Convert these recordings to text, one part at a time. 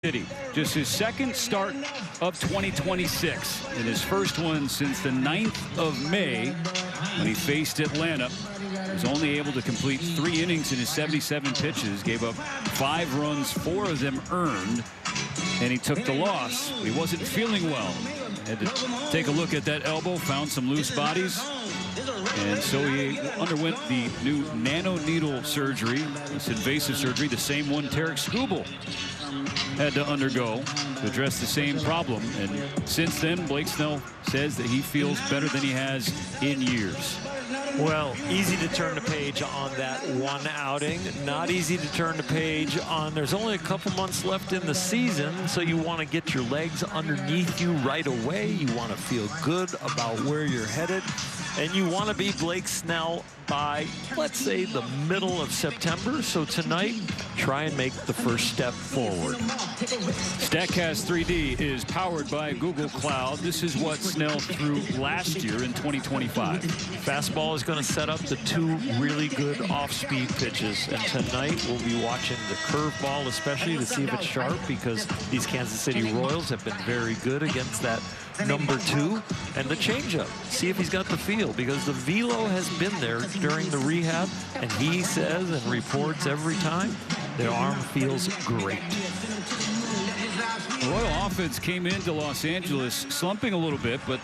City. Just his second start of 2026 and his first one since the 9th of May when he faced Atlanta. He was only able to complete 3 innings in his 77 pitches, gave up 5 runs, 4 of them earned, and he took the loss. He wasn't feeling well. Had to take a look at that elbow, found some loose bodies, and so he underwent the new nano needle surgery, this invasive surgery, the same one Tarek Skubal had to undergo to address the same problem. And since then, Blake Snell says that he feels better than he has in years. Well, easy to turn the page on that one outing. Not easy to turn the page on. There's only a couple months left in the season, so you want to get your legs underneath you right away. You want to feel good about where you're headed. And you want to be Blake Snell by, let's say, the middle of September. So tonight, try and make the first step forward. StatCast 3D is powered by Google Cloud. This is what Snell threw last year in 2025. Fastball is going to set up the 2 really good off-speed pitches. And tonight, we'll be watching the curveball, especially to see if it's sharp, because these Kansas City Royals have been very good against that number 2, and the changeup. See if he's got the feel, because the velo has been there during the rehab, and he says and reports every time the arm feels great. The Royal offense came into Los Angeles slumping a little bit, but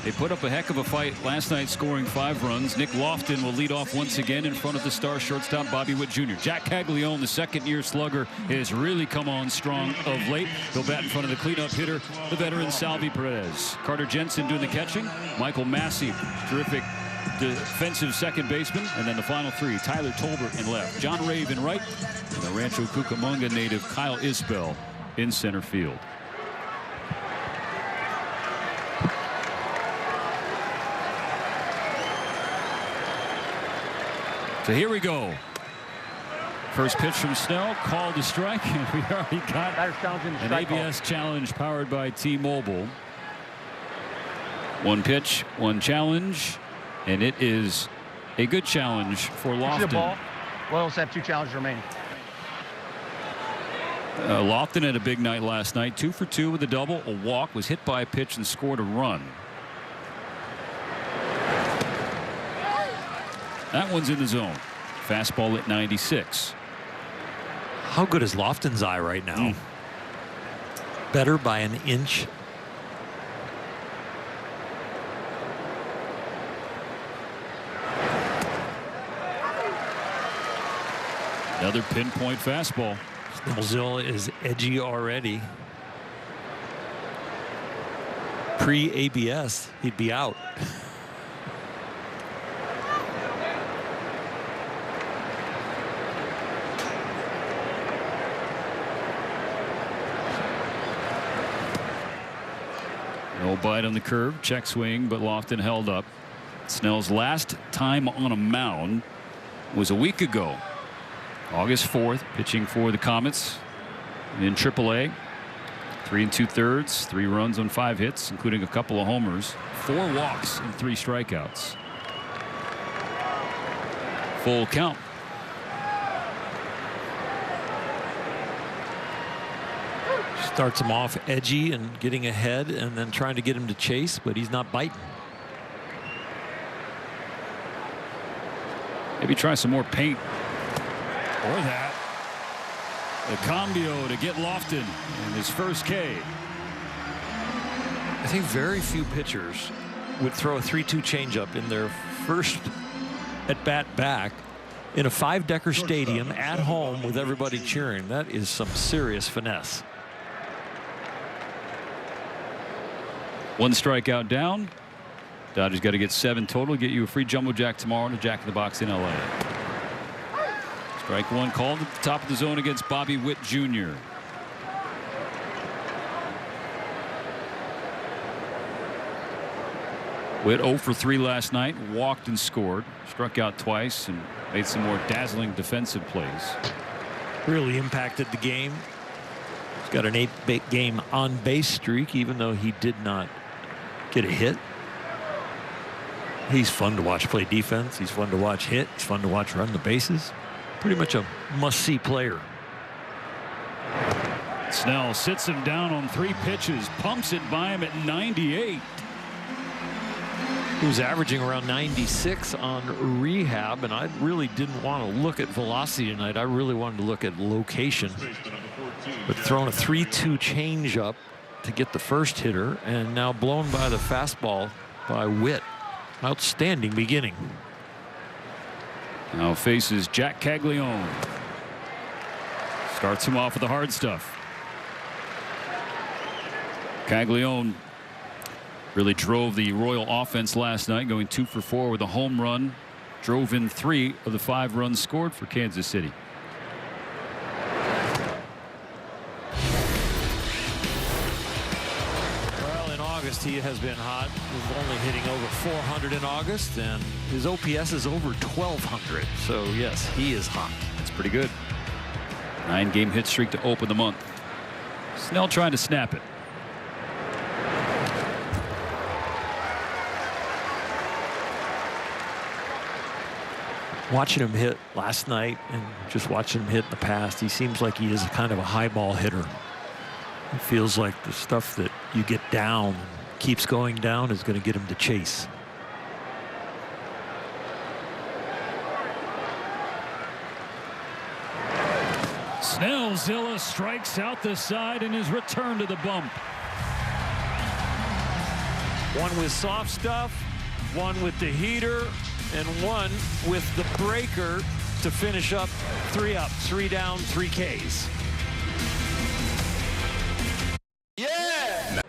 they put up a heck of a fight last night, scoring 5 runs. Nick Lofton will lead off once again in front of the star shortstop Bobby Witt Jr. Jack Caglione, the second-year slugger, has really come on strong of late. He'll bat in front of the cleanup hitter, the veteran Salvi Perez. Carter Jensen doing the catching. Michael Massey, terrific defensive second baseman. And then the final 3, Tyler Tolbert in left, John Rave in right, and the Rancho Cucamonga native Kyle Isbell in center field. So here we go. First pitch from Snell, called to strike, and we already got an ABS challenge powered by T-Mobile. 1 pitch, 1 challenge, and it is a good challenge for Lofton. Ball. Royals have 2 challenges remaining. Lofton had a big night last night, 2 for 2 with a double, a walk, was hit by a pitch and scored a run. That one's in the zone. Fastball at 96. How good is Lofton's eye right now? Better by an inch. Another pinpoint fastball. Snellzilla is edgy already. Pre-ABS, he'd be out. No bite on the curve, check swing, but Lofton held up. Snell's last time on a mound was a week ago, August 4th, pitching for the Comets in AAA. 3 2/3, 3 runs on 5 hits, including a couple of homers, 4 walks and 3 strikeouts. Full count. Starts him off edgy and getting ahead, and then trying to get him to chase, but he's not biting. Maybe try some more paint. Or that. The cambio to get Lofton in his first K. I think very few pitchers would throw a 3-2 changeup in their first at-bat back in a 5-decker stadium at home with everybody cheering. That is some serious finesse. 1 strikeout down. Dodgers got to get 7 total. Get you a free jumbo jack tomorrow to Jack in the Box in LA. Strike 1 called at the top of the zone against Bobby Witt Jr. Witt 0 for 3 last night. Walked and scored. Struck out twice and made some more dazzling defensive plays. Really impacted the game. He's got an 8-game on-base streak, even though he did not get a hit. He's fun to watch play defense. He's fun to watch hit. He's fun to watch run the bases. Pretty much a must-see player. Snell sits him down on 3 pitches, pumps it by him at 98. He was averaging around 96 on rehab, and I really didn't want to look at velocity tonight. I really wanted to look at location. But throwing a 3-2 changeup to get the first hitter, and now blown by the fastball by Witt. Outstanding beginning. Now faces Jack Caglione. Starts him off with the hard stuff. Caglione really drove the Royal offense last night, going 2 for 4 with a home run. Drove in 3 of the 5 runs scored for Kansas City. Well, in August he has been hot. He's only hitting over 400 in August, and his OPS is over 1,200. So yes, he is hot. That's pretty good. 9-game hit streak to open the month. Snell trying to snap it. Watching him hit last night and just watching him hit in the past, he seems like he is a kind of a high ball hitter. It feels like the stuff that you get down, keeps going down, is going to get him to chase. Snellzilla strikes out the side in his return to the bump. One with soft stuff, one with the heater, and one with the breaker to finish up. 3 up, 3 down, 3 Ks. Yeah!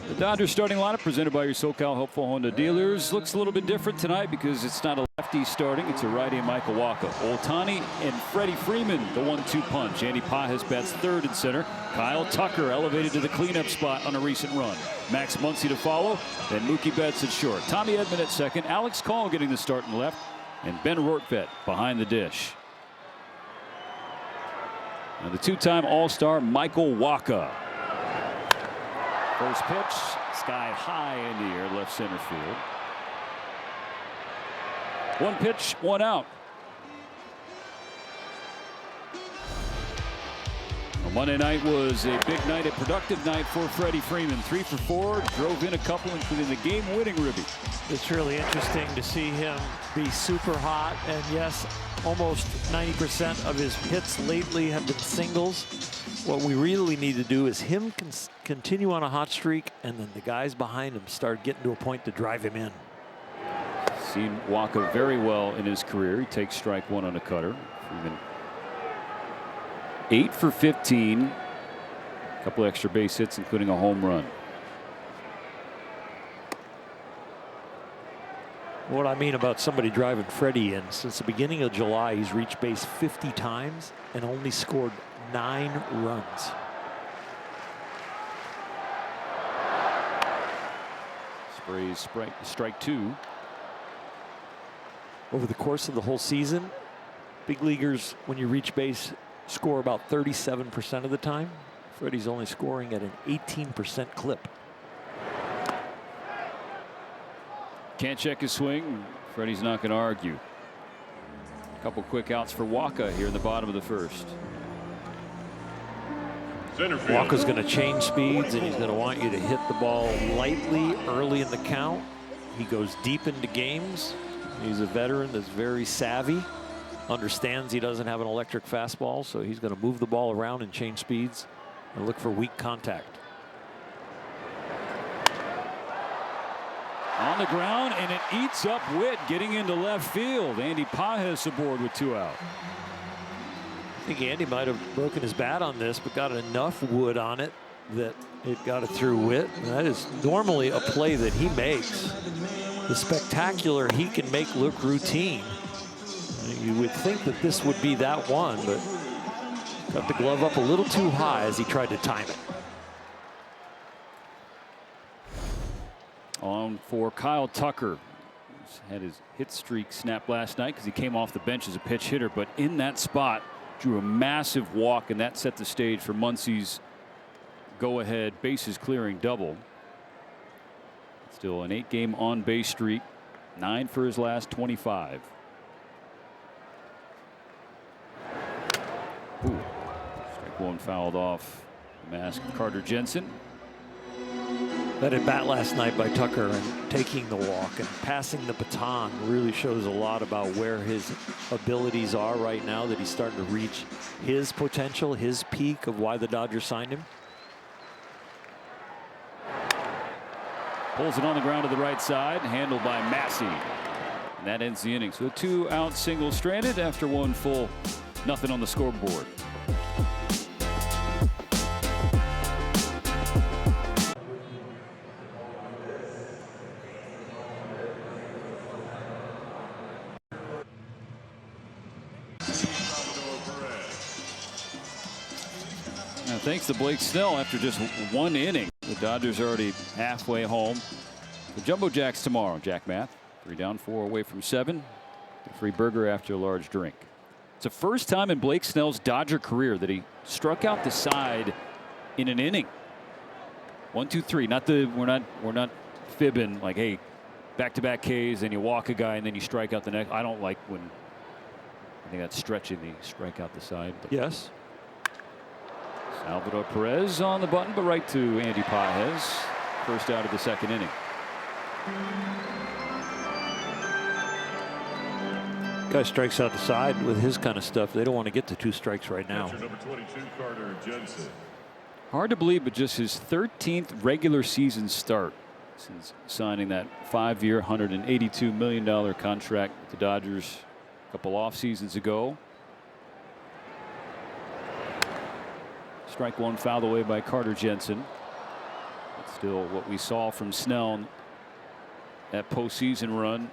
The Dodgers starting lineup presented by your SoCal Helpful Honda dealers looks a little bit different tonight because it's not a lefty starting, it's a righty, Michael Wacha. Ohtani and Freddie Freeman, the 1-2 punch. Andy Pajes bats third and center. Kyle Tucker elevated to the cleanup spot on a recent run. Max Muncy to follow, then Mookie Betts at short. Tommy Edman at second, Alex Call getting the start in left, and Ben Rortvedt behind the dish. And the 2-time All-Star Michael Wacha. First pitch, sky high in the air, left center field. 1 pitch, 1 out. Well, Monday night was a big night, a productive night for Freddie Freeman. 3 for 4, drove in a couple, including the game-winning ribby. It's really interesting to see him be super hot, and yes, almost 90% of his hits lately have been singles. What we really need to do is him continue on a hot streak, and then the guys behind him start getting to a point to drive him in. Seen Wacha very well in his career. He takes strike 1 on a cutter. Freeman 8 for 15. A couple extra base hits, including a home run. What I mean about somebody driving Freddie in, since the beginning of July, he's reached base 50 times and only scored 9 runs. Sprays strike 2. Over the course of the whole season, big leaguers, when you reach base, score about 37% of the time. Freddie's only scoring at an 18% clip. Can't check his swing. Freddie's not going to argue. A couple quick outs for Wacha here in the bottom of the first. Walker's going to change speeds, and he's going to want you to hit the ball lightly early in the count. He goes deep into games. He's a veteran that's very savvy, understands he doesn't have an electric fastball, so he's going to move the ball around and change speeds and look for weak contact. On the ground, and it eats up Witt getting into left field. Andy Pajes aboard with 2 out. I think Andy might have broken his bat on this, but got enough wood on it that it got it through Witt. And that is normally a play that he makes. The spectacular he can make look routine. You would think that this would be that one, but got the glove up a little too high as he tried to time it. On for Kyle Tucker. He's had his hit streak snapped last night because he came off the bench as a pinch hitter, but in that spot drew a massive walk, and that set the stage for Muncy's go-ahead bases clearing double. Still an 8-game on-base streak, 9 for his last 25. one fouled off the mask of Carter Jensen. That at bat last night by Tucker, and taking the walk and passing the baton really shows a lot about where his abilities are right now, that he's starting to reach his potential, his peak of why the Dodgers signed him. Pulls it on the ground to the right side, handled by Massey. And that ends the inning. So a 2-out single stranded after one full, nothing on the scoreboard. Now, thanks to Blake Snell, after just one inning, the Dodgers are already halfway home. The Jumbo Jacks tomorrow. Jack Math, 3 down, 4 away from 7. A free burger after a large drink. It's the first time in Blake Snell's Dodger career that he struck out the side in an inning. 1, 2, 3. We're not fibbing like, hey, back-to-back Ks, and you walk a guy and then you strike out the next. I don't like when, I think that's stretching the strike out the side. But yes. Salvador Perez on the button, but right to Andy Pages. First out of the second inning. Guy strikes out the side with his kind of stuff. They don't want to get to 2 strikes right now. Number 22, Carter Jensen. Hard to believe, but just his 13th regular season start since signing that 5-year, $182 million contract with the Dodgers a couple off seasons ago. Strike one fouled away by Carter Jensen. But still what we saw from Snell in that postseason run,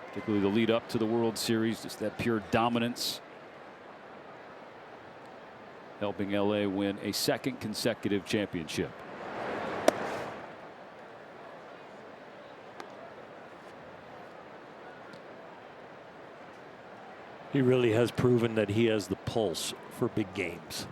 particularly the lead up to the World Series, just that pure dominance, helping LA win a 2nd consecutive championship. He really has proven that he has the pulse for big games.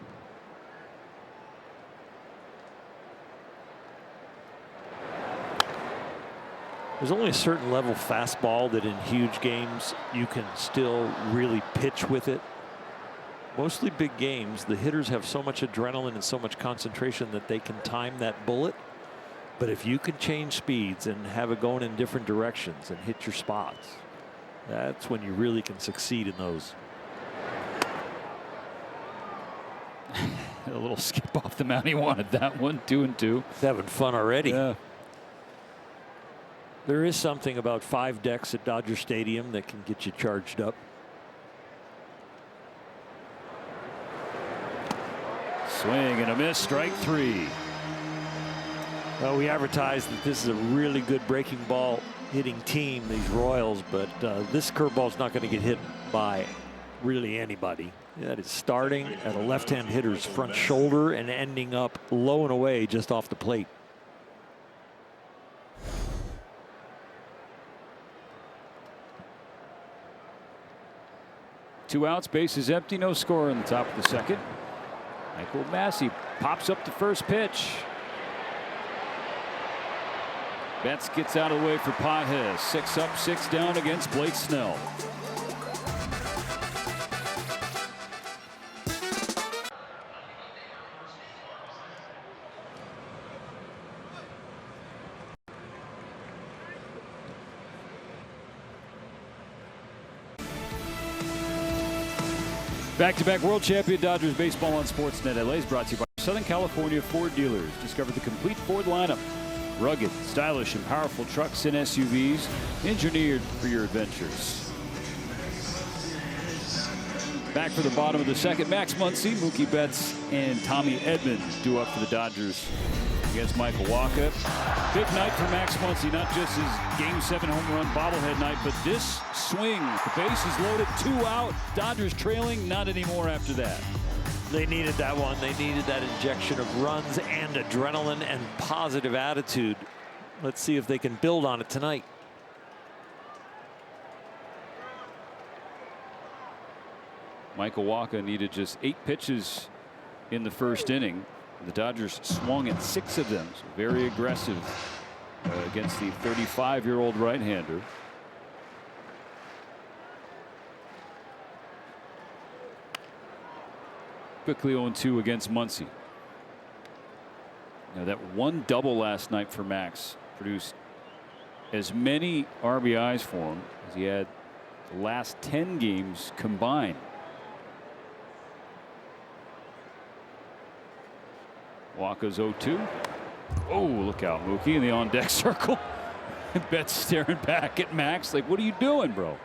There's only a certain level fastball that in huge games you can still really pitch with it. Mostly big games, the hitters have so much adrenaline and so much concentration that they can time that bullet. But if you can change speeds and have it going in different directions and hit your spots, that's when you really can succeed in those. A little skip off the mound. He wanted that one. 2-2. He's having fun already. Yeah. There is something about 5 decks at Dodger Stadium that can get you charged up. Swing and a miss. Strike 3. Well, we advertised that this is a really good breaking ball hitting team, these Royals, but this curveball is not going to get hit by really anybody. That is starting at a left-hand hitter's front shoulder and ending up low and away just off the plate. Two outs, bases empty, no score in the top of the second. Michael Massey pops up the first pitch. Betts gets out of the way for Pages. 6 up, 6 down against Blake Snell. Back-to-back world champion Dodgers baseball on Sportsnet LA is brought to you by Southern California Ford dealers. Discover the complete Ford lineup. Rugged, stylish, and powerful trucks and SUVs engineered for your adventures. Back for the bottom of the second, Max Muncy, Mookie Betts, and Tommy Edman due up for the Dodgers against Michael Wacha. Big night for Max Muncy, not just his Game 7 home run bobblehead night, but this swing. The base is loaded, 2 out. Dodgers trailing, not anymore after that. They needed that one. They needed that injection of runs and adrenaline and positive attitude. Let's see if they can build on it tonight. Michael Wacha needed just 8 pitches in the first inning. The Dodgers swung at 6 of them, so very aggressive against the 35-year-old right-hander. quickly 0-2 against Muncie. Now that one double last night for Max produced as many RBIs for him as he had the last 10 games combined. Walker's 0-2. Oh, look out, Mookie in the on deck circle. Betts staring back at Max like, what are you doing, bro?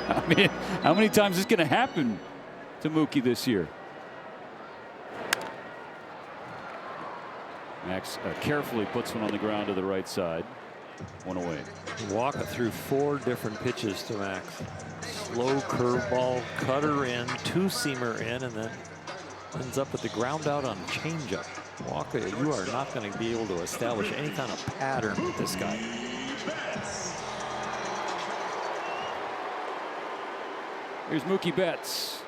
I mean, how many times is this going to happen to Mookie this year? Max carefully puts one on the ground to the right side. One away. Walker threw 4 different pitches to Max. Slow curveball, cutter in, 2-seamer in, and then ends up with the ground out on changeup. Walker, you are not going to be able to establish any kind of pattern with this guy. Here's Mookie Betts.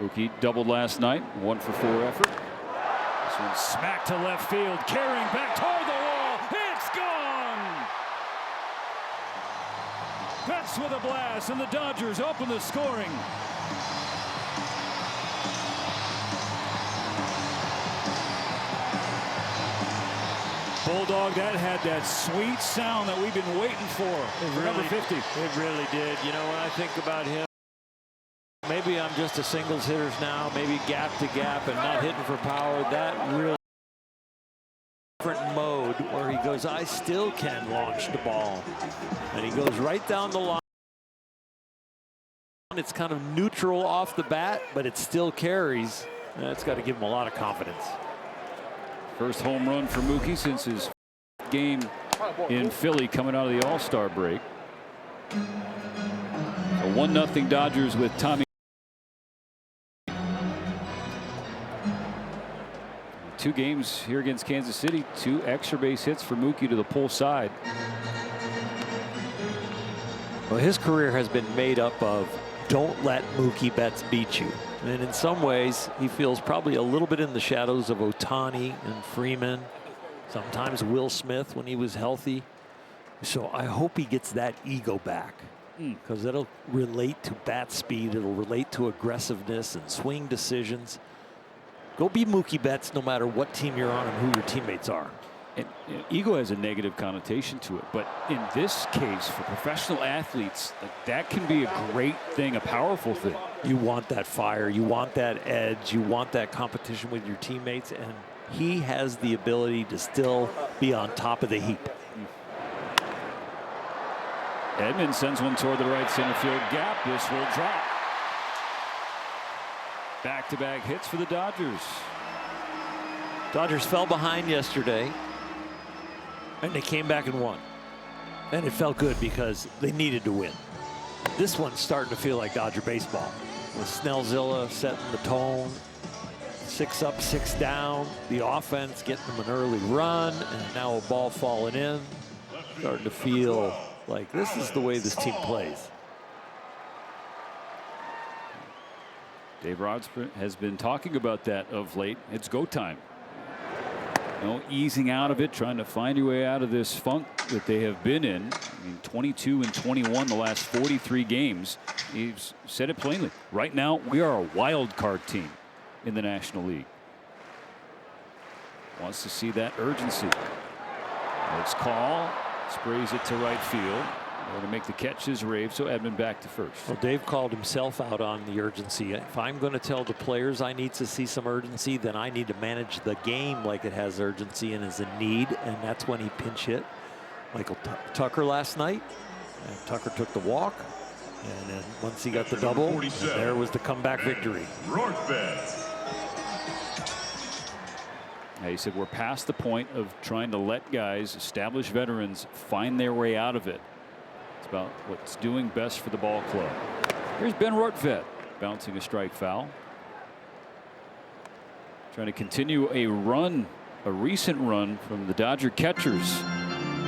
Mookie doubled last night, 1-for-4 effort. This one smacked to left field, carrying back toward the wall. It's gone! Betts with a blast, and the Dodgers open the scoring. Bulldog, that had that sweet sound that we've been waiting for. Number 50. It really did. You know, when I think about him, maybe I'm just a singles hitter now, maybe gap to gap and not hitting for power. That really different mode where he goes, I still can launch the ball. And he goes right down the line. It's kind of neutral off the bat, but it still carries. That's got to give him a lot of confidence. First home run for Mookie since his game in Philly coming out of the All-Star break. A 1-0 Dodgers with Tommy. 2 games here against Kansas City, 2 extra base hits for Mookie to the pull side. Well, his career has been made up of don't let Mookie Betts beat you. And in some ways, he feels probably a little bit in the shadows of Ohtani and Freeman, sometimes Will Smith when he was healthy. So I hope he gets that ego back, because it'll relate to bat speed. It'll relate to aggressiveness and swing decisions. Go be Mookie Betts no matter what team you're on and who your teammates are. And, you know, ego has a negative connotation to it, but in this case, for professional athletes, like, that can be a great thing, a powerful thing. You want that fire, you want that edge, you want that competition with your teammates, and he has the ability to still be on top of the heap. Edman sends one toward the right center field gap. This will drop. Back-to-back hits for the Dodgers. Dodgers fell behind yesterday, and they came back and won. And it felt good because they needed to win. This one's starting to feel like Dodger baseball, with Snellzilla setting the tone. 6 up, 6 down. The offense getting them an early run, and now a ball falling in. Starting to feel like this is the way this team plays. Dave Roberts has been talking about that of late. It's go time. No easing out of it, trying to find your way out of this funk that they have been in. I mean, 22-21 the last 43 games. He's said it plainly. Right now, we are a wild card team in the National League. Wants to see that urgency. Let's call. Sprays it to right field. Going to make the catch is Rave, so Edman back to first. Well, Dave called himself out on the urgency. If I'm going to tell the players I need to see some urgency, then I need to manage the game like it has urgency and is a need, and that's when he pinch hit Michael Tucker last night. And Tucker took the walk, and then once he got the double, there was the comeback victory. He said we're past the point of trying to let guys, established veterans, find their way out of it. It's about what's doing best for the ball club. Here's Ben Rortvedt bouncing a strike foul. Trying to continue a run, a recent run from the Dodger catchers.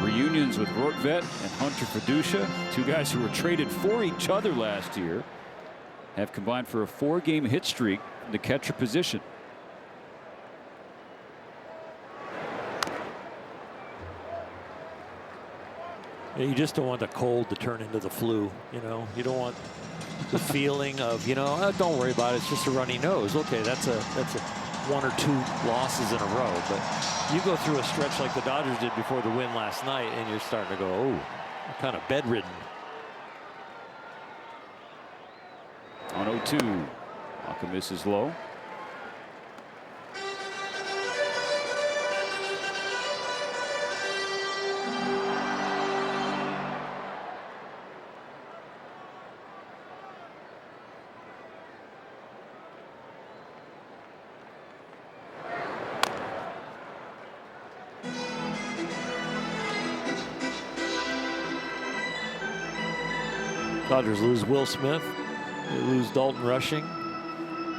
Reunions with Rortvedt and Hunter Fiducia, 2 guys who were traded for each other last year, have combined for a 4-game hit streak in the catcher position. You just don't want the cold to turn into the flu. You know, you don't want the feeling of, you know, oh, don't worry about it. It's just a runny nose. Okay, that's a 1 or 2 losses in a row. But you go through a stretch like the Dodgers did before the win last night, and you're starting to go, oh, I'm kind of bedridden. On 0-2, Walker misses low. Dodgers lose Will Smith. They lose Dalton Rushing.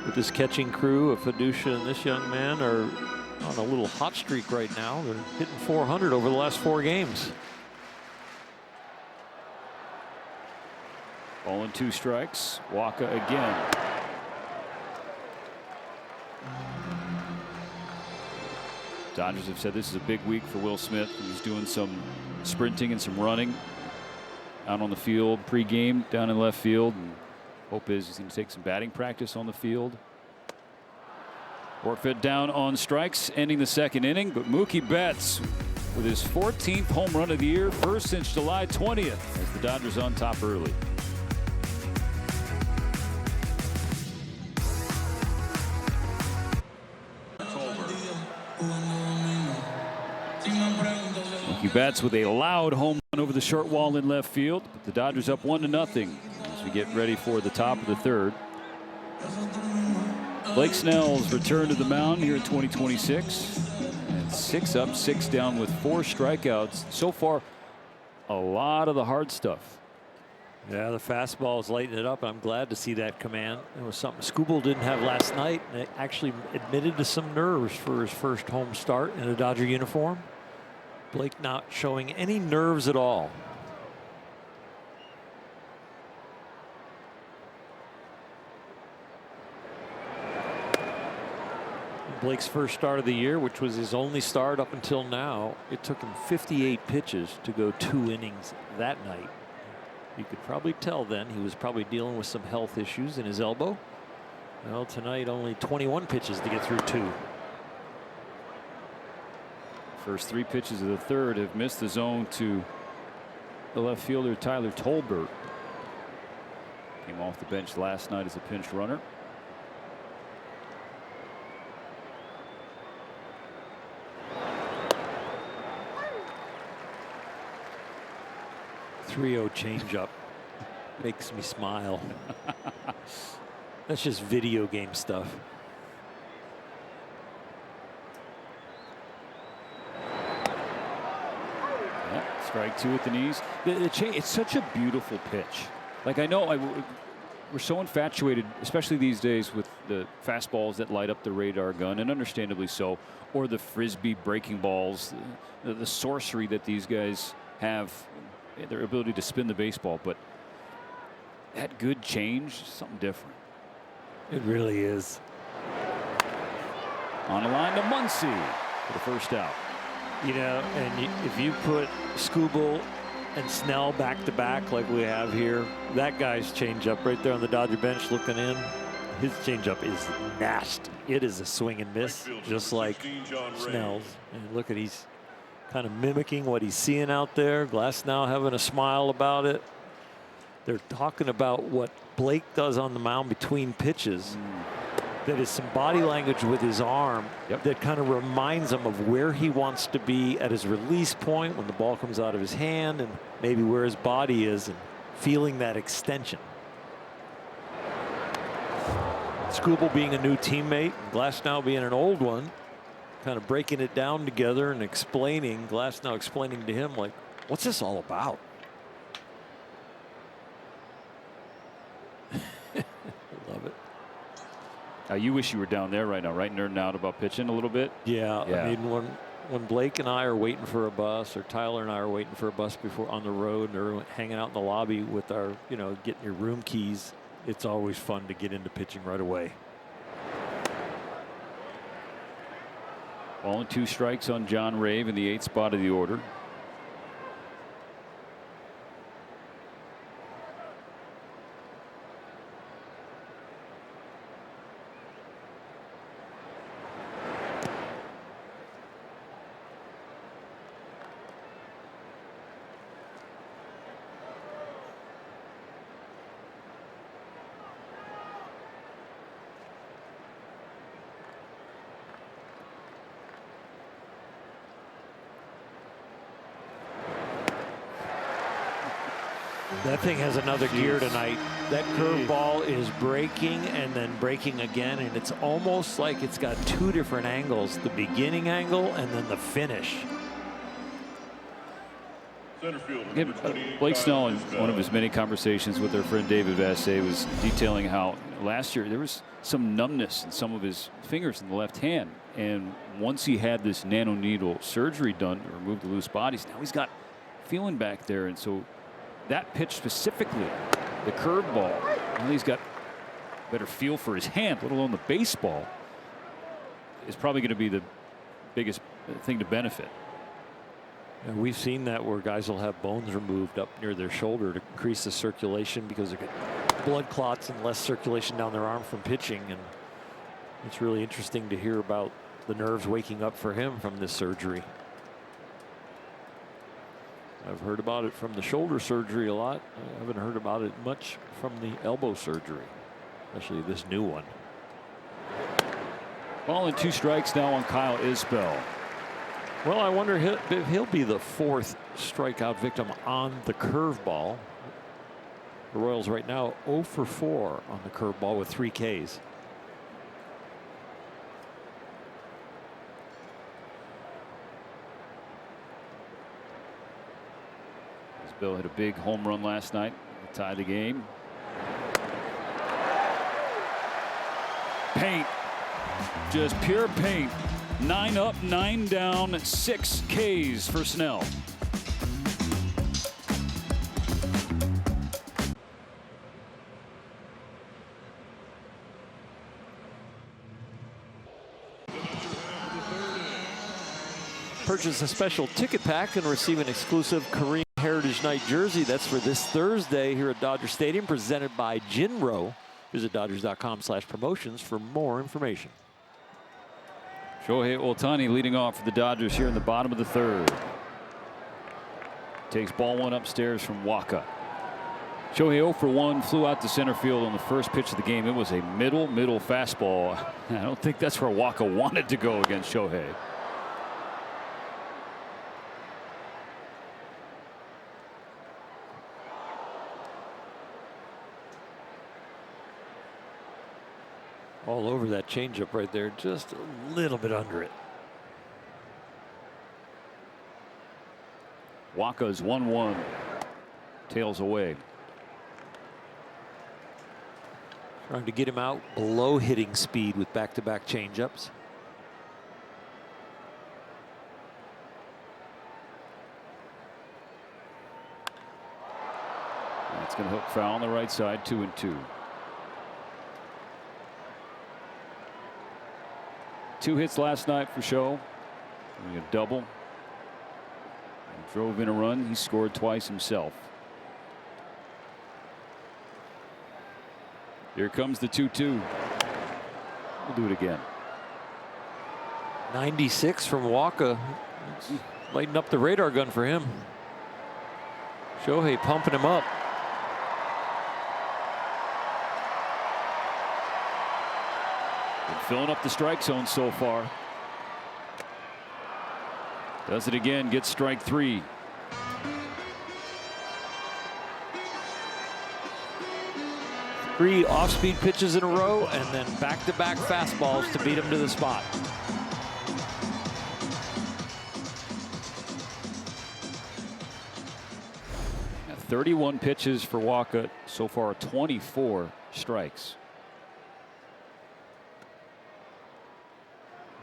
With this catching crew, Fiducia and this young man are on a little hot streak right now. They're hitting 400 over the last 4 games. Ball and 2 strikes. Walker again. Dodgers have said this is a big week for Will Smith. He's doing some sprinting and some running out on the field pre-game down in left field. And hope is he's going to take some batting practice on the field. Orkved down on strikes, ending the 2nd inning. But Mookie Betts with his 14th home run of the year, first since July 20th, as the Dodgers on top early. Mookie Betts with a loud home run over the short wall in left field. But the Dodgers up 1-0 as we get ready for the top of the 3rd. Blake Snell's return to the mound here in 2026. And 6 up, 6 down with 4 strikeouts. So far, a lot of the hard stuff. Yeah, the fastball is lighting it up. I'm glad to see that command. It was something Skubal didn't have last night, and it actually admitted to some nerves for his first home start in a Dodger uniform. Blake not showing any nerves at all. Blake's first start of the year, which was his only start up until now, it took him 58 pitches to go 2 innings that night. You could probably tell then he was probably dealing with some health issues in his elbow. Well, tonight only 21 pitches to get through 2. First 3 pitches of the 3rd have missed the zone to the left fielder Tyler Tolbert. Came off the bench last night as a pinch runner. .30 changeup makes me smile. That's just video game stuff. Strike 2 at the knees. It's such a beautiful pitch. Like, I know we're so infatuated, especially these days, with the fastballs that light up the radar gun, and understandably so, or the frisbee breaking balls, the sorcery that these guys have, their ability to spin the baseball. But that good change, something different. It really is. On the line to Muncy for the first out. You know, and if you put Skubal and Snell back to back like we have here, that guy's changeup right there on the Dodger bench looking in, his changeup is nasty. It is a swing and miss, just like Snell's. And look at, he's kind of mimicking what he's seeing out there. Glasnow having a smile about it. They're talking about what Blake does on the mound between pitches. That is some body language with his arm that kind of reminds him of where he wants to be at his release point when the ball comes out of his hand, and maybe where his body is, and feeling that extension. Skubal being a new teammate, Glasnow being an old one, kind of breaking it down together and explaining, Glasnow explaining to him, like, what's this all about? Love it. You wish you were down there right now, right? Nerding out about pitching a little bit. Yeah. I mean, when Blake and I are waiting for a bus, or Tyler and I are waiting for a bus before on the road, or hanging out in the lobby with our, you know, getting your room keys, it's always fun to get into pitching right away. Ball and 2 strikes on John Rave in the 8th spot of the order. That thing has another gear tonight. That curveball is breaking and then breaking again, and it's almost like it's got two different angles, the beginning angle and then the finish. Blake Snell, in one of his many conversations with their friend David Vassay, was detailing how last year there was some numbness in some of his fingers in the left hand. And once he had this nanoneedle surgery done to remove the loose bodies, now he's got feeling back there. And so that pitch specifically, the curveball, now he's got better feel for his hand, let alone the baseball, is probably going to be the biggest thing to benefit. And we've seen that where guys will have bones removed up near their shoulder to increase the circulation because they get blood clots and less circulation down their arm from pitching. And it's really interesting to hear about the nerves waking up for him from this surgery. I've heard about it from the shoulder surgery a lot. I haven't heard about it much from the elbow surgery, especially this new one. Ball and 2 strikes now on Kyle Isbell. Well, I wonder if he'll be the 4th strikeout victim on the curveball. The Royals right now 0 for 4 on the curveball with 3 Ks. Isbell hit a big home run last night to tie the game. Paint, just pure paint. 9 up, 9 down, 6 Ks for Snell. Purchase a special ticket pack and receive an exclusive Korean Heritage Night jersey. That's for this Thursday here at Dodger Stadium, presented by Jinro. Visit Dodgers.com/promotions for more information. Shohei Ohtani leading off for the Dodgers here in the bottom of the 3rd. Takes ball 1 upstairs from Waka. Shohei 0 for 1, flew out to center field on the first pitch of the game. It was a middle fastball. I don't think that's where Waka wanted to go against Shohei. All over that changeup right there, just a little bit under it. Waka's 1-1. Tails away. Trying to get him out below hitting speed with back-to-back changeups. That's going to hook foul on the right side, 2-2. 2 hits last night for Show. A double. He drove in a run. He scored twice himself. Here comes the 2-2. We'll do it again. 96 from Waka. Lighting up the radar gun for him. Shohei pumping him up. Filling up the strike zone so far. Does it again, gets strike 3. Three off-speed pitches in a row and then back-to-back fastballs to beat him to the spot. Got 31 pitches for Waka so far, 24 strikes.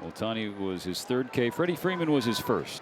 Ohtani was his 3rd K. Freddie Freeman was his 1st.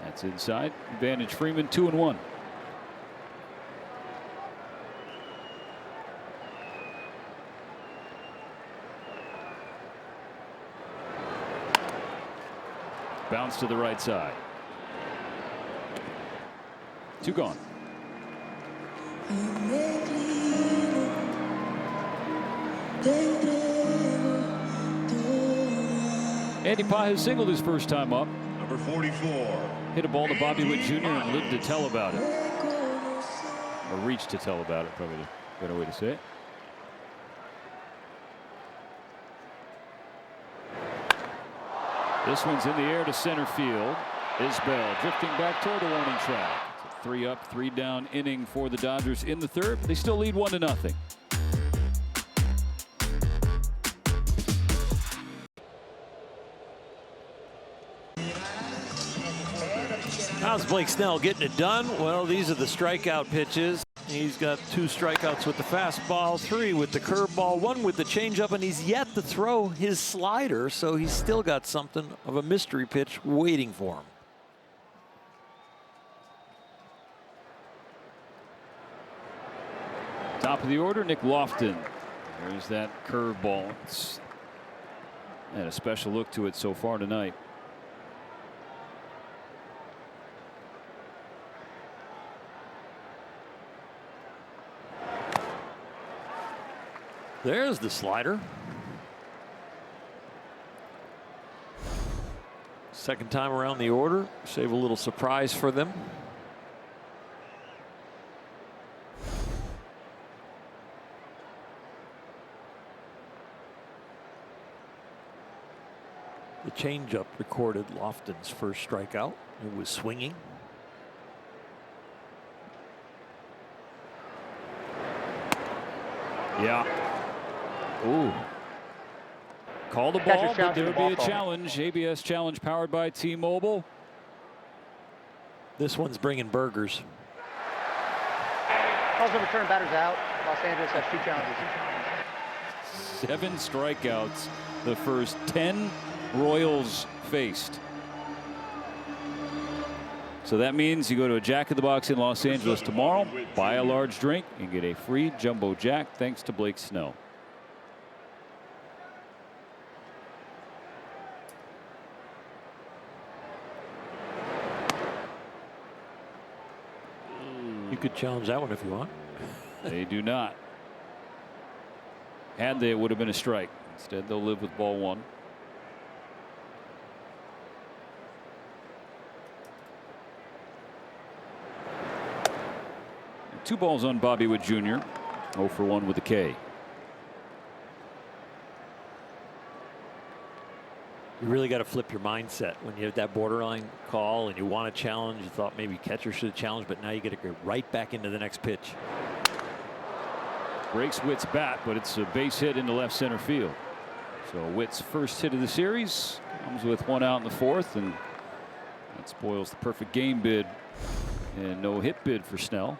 That's inside. Advantage Freeman, 2-1. Bounce to the right side. 2 gone. Andy Pye has singled his first time up. Number 44. Hit a ball to Bobby Witt Jr. and lived to tell about it. Or reached to tell about it, probably the better way to say it. This one's in the air to center field. Isbell drifting back toward the warning track. It's a 3-up, 3-down inning for the Dodgers in the third. They still lead 1-0. How's Blake Snell getting it done? Well, these are the strikeout pitches. He's got 2 strikeouts with the fastball, 3 with the curveball, 1 with the changeup, and he's yet to throw his slider, so he's still got something of a mystery pitch waiting for him. Top of the order, Nick Lofton. There's that curveball. It's had a special look to it so far tonight. There's the slider. Second time around the order. Save a little surprise for them. The changeup recorded Lofton's first strikeout. It was swinging. Yeah. Ooh. Call the ball, but there would be a challenge. ABS challenge powered by T-Mobile. This one's bringing burgers. Calls of return, batters out. Los Angeles has 2 challenges. 7 strikeouts the first 10 Royals faced. So that means you go to a Jack in the Box in Los Angeles tomorrow, buy a large drink, and get a free Jumbo Jack thanks to Blake Snell. You could challenge that one if you want. They do not. Had they, it would have been a strike. Instead, they'll live with ball 1. And 2 balls on Bobby Witt Jr. 0 for 1 with the K. You really got to flip your mindset when you have that borderline call and you want to challenge. You thought maybe catcher should have challenged, but now you got to go right back into the next pitch. Breaks Witt's bat, but it's a base hit into left center field. So Witt's first hit of the series comes with 1 out in the 4th, and that spoils the perfect game bid and no hit bid for Snell.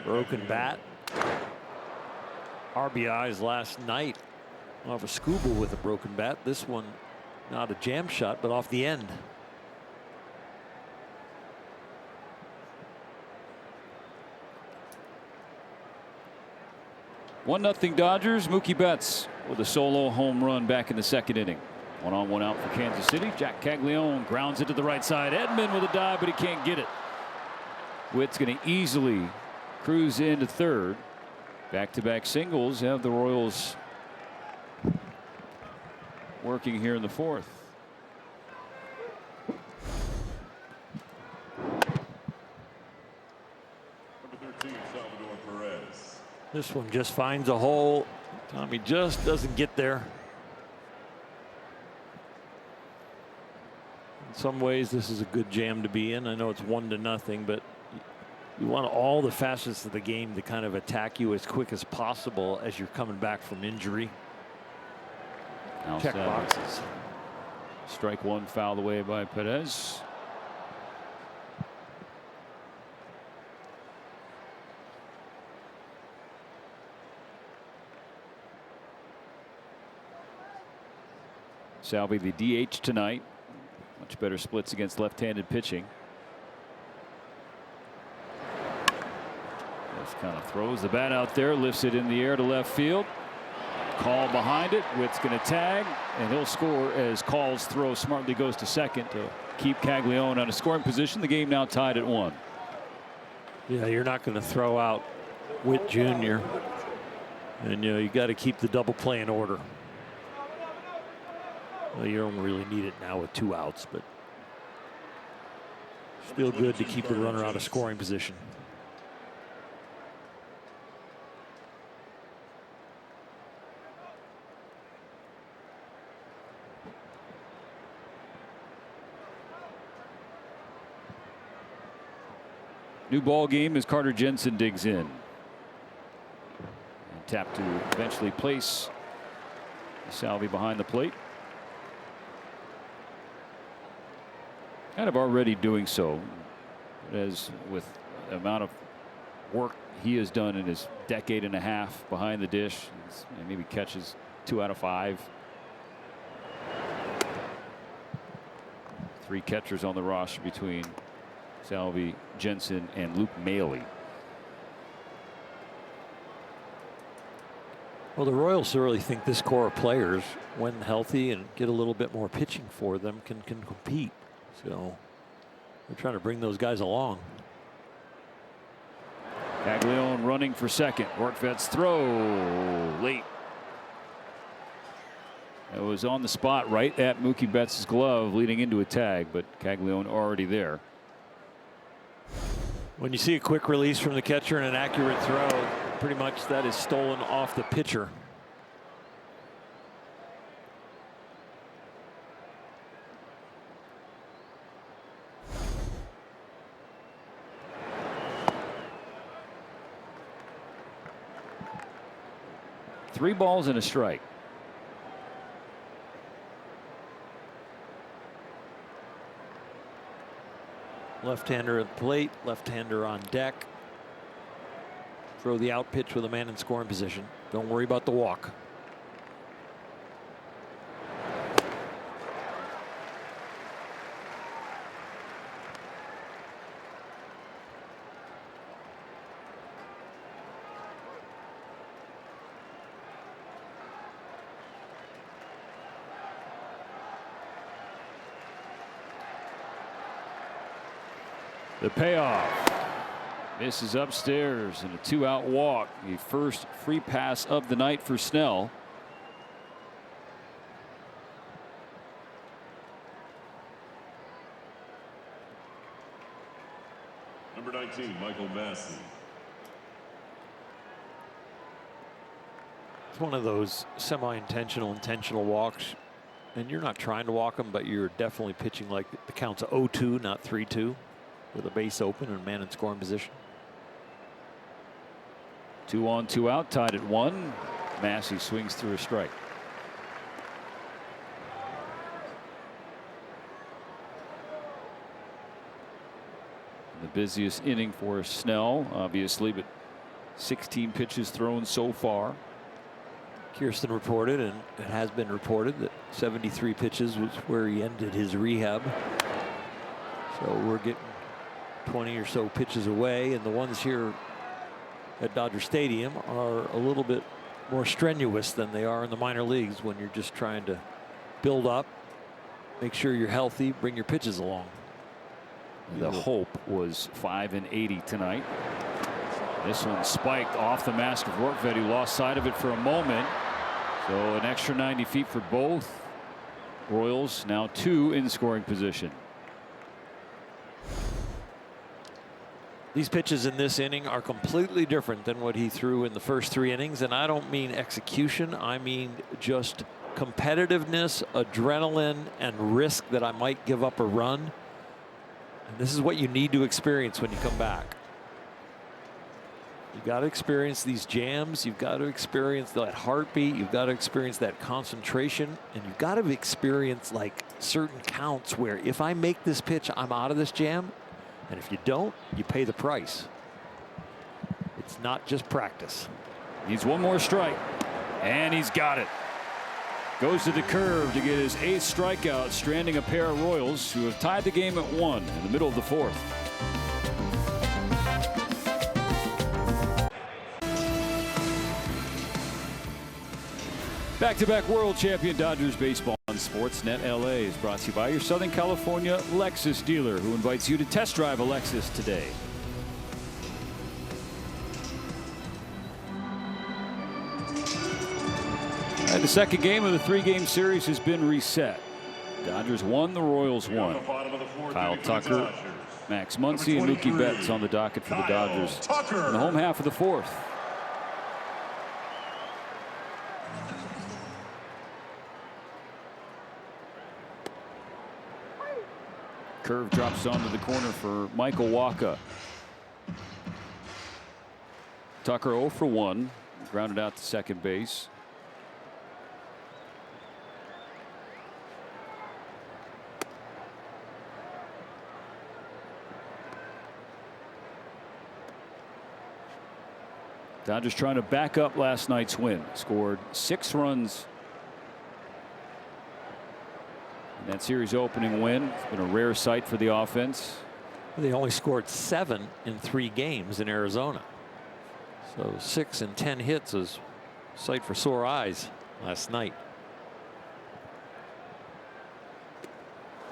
Broken bat. RBIs last night. Off a Scooble with a broken bat. This one not a jam shot, but off the end. 1-0 Dodgers. Mookie Betts with a solo home run back in the 2nd inning. 1-on-1 out for Kansas City. Jack Caglione grounds it to the right side. Edman with a dive, but he can't get it. Witt's going to easily cruise into 3rd. Back-to-back singles have the Royals working here in the 4th. Number 13, Salvador Perez. This one just finds a hole. Tommy just doesn't get there. In some ways, this is a good jam to be in. I know it's 1-0, but you want all the facets of the game to kind of attack you as quick as possible as you're coming back from injury. Check boxes. Strike 1 fouled away by Perez. Salvi the DH tonight. Much better splits against left-handed pitching. Just kind of throws the bat out there, lifts it in the air to left field. Call behind it. Witt's going to tag, and he'll score as Call's throw smartly goes to second to keep Caglione on a scoring position. The game now tied at 1. Yeah, you're not going to throw out Witt Jr. And you got to keep the double play in order. Well, you don't really need it now with 2 outs, but still good to keep the runner out of scoring position. New ball game as Carter Jensen digs in. And tap to eventually place Salvi behind the plate. Kind of already doing so, as with the amount of work he has done in his decade and a half behind the dish, and maybe catches 2 out of 5. 3 catchers on the roster between Salvi, Jensen, and Luke Maile. Well, the Royals really think this core of players, when healthy and get a little bit more pitching for them, can compete. So we're trying to bring those guys along. Caglione running for second. Workvet's throw late. It was on the spot right at Mookie Betts' glove leading into a tag, but Caglione already there. When you see a quick release from the catcher and an accurate throw, pretty much that is stolen off the pitcher. Three balls and a strike. Left-hander at the plate, left-hander on deck. Throw the out pitch with a man in scoring position. Don't worry about the walk. The payoff. Misses upstairs and a 2-out walk. The first free pass of the night for Snell. Number 19, Michael Massey. It's one of those semi-intentional, intentional walks. And you're not trying to walk them, but you're definitely pitching like the count's 0-2, not 3-2. With a base open and a man in scoring position. 2 on, 2 out, tied at 1. Massey swings through a strike. The busiest inning for Snell, obviously, but 16 pitches thrown so far. Kirsten reported, and it has been reported, that 73 pitches was where he ended his rehab. So we're getting 20 or so pitches away, and the ones here at Dodger Stadium are a little bit more strenuous than they are in the minor leagues when you're just trying to build up, make sure you're healthy, bring your pitches along. The hope was 5 and 80 tonight. This one spiked off the mask of Rortvedt, who lost sight of it for a moment. So an extra 90 feet for both Royals, now 2 in scoring position. These pitches in this inning are completely different than what he threw in the first 3 innings. And I don't mean execution. I mean just competitiveness, adrenaline, and risk that I might give up a run. And this is what you need to experience when you come back. You've got to experience these jams. You've got to experience that heartbeat. You've got to experience that concentration. And you've got to experience like certain counts where if I make this pitch, I'm out of this jam. And if you don't, you pay the price. It's not just practice. Needs one more strike, and he's got it. Goes to the curve to get his 8th strikeout, stranding a pair of Royals who have tied the game at 1 in the middle of the 4th. Back-to-back world champion Dodgers baseball on Sportsnet LA is brought to you by your Southern California Lexus dealer, who invites you to test drive a Lexus today. The second game of the 3-game series has been reset. Dodgers won, the Royals won. Kyle Tucker, Max Muncy, and Mookie Betts on the docket for the Dodgers in the home half of the fourth. Curve drops onto the corner for Michael Wacha. Tucker 0 for 1, grounded out to second base. Dodgers trying to back up last night's win. Scored 6 runs in that series opening win. It's been a rare sight for the offense. They only scored 7 in 3 games in Arizona. So 6 and 10 hits is a sight for sore eyes last night.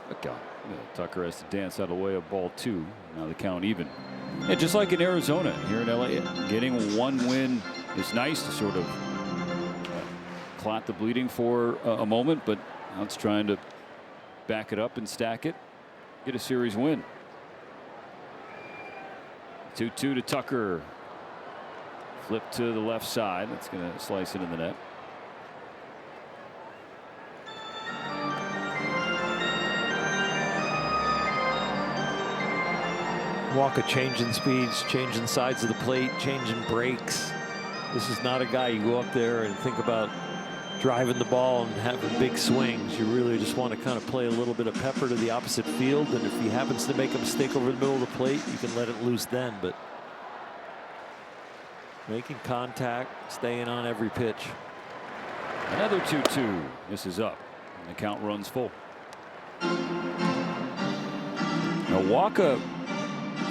Look out. Tucker has to dance out of the way of ball 2. Now the count even. And just like in Arizona, here in LA, getting 1 win is nice to sort of clot the bleeding for a moment, but now it's trying to back it up and stack it, get a series win. 2-2 to Tucker. Flip to the left side. That's going to slice into the net. Wacha changing speeds, changing sides of the plate, changing breaks. This is not a guy you go up there and think about driving the ball and having big swings. You really just want to kind of play a little bit of pepper to the opposite field, and if he happens to make a mistake over the middle of the plate, you can let it loose then. But making contact, staying on every pitch. Another 2-2. This is up, and the count runs full. Now Wacha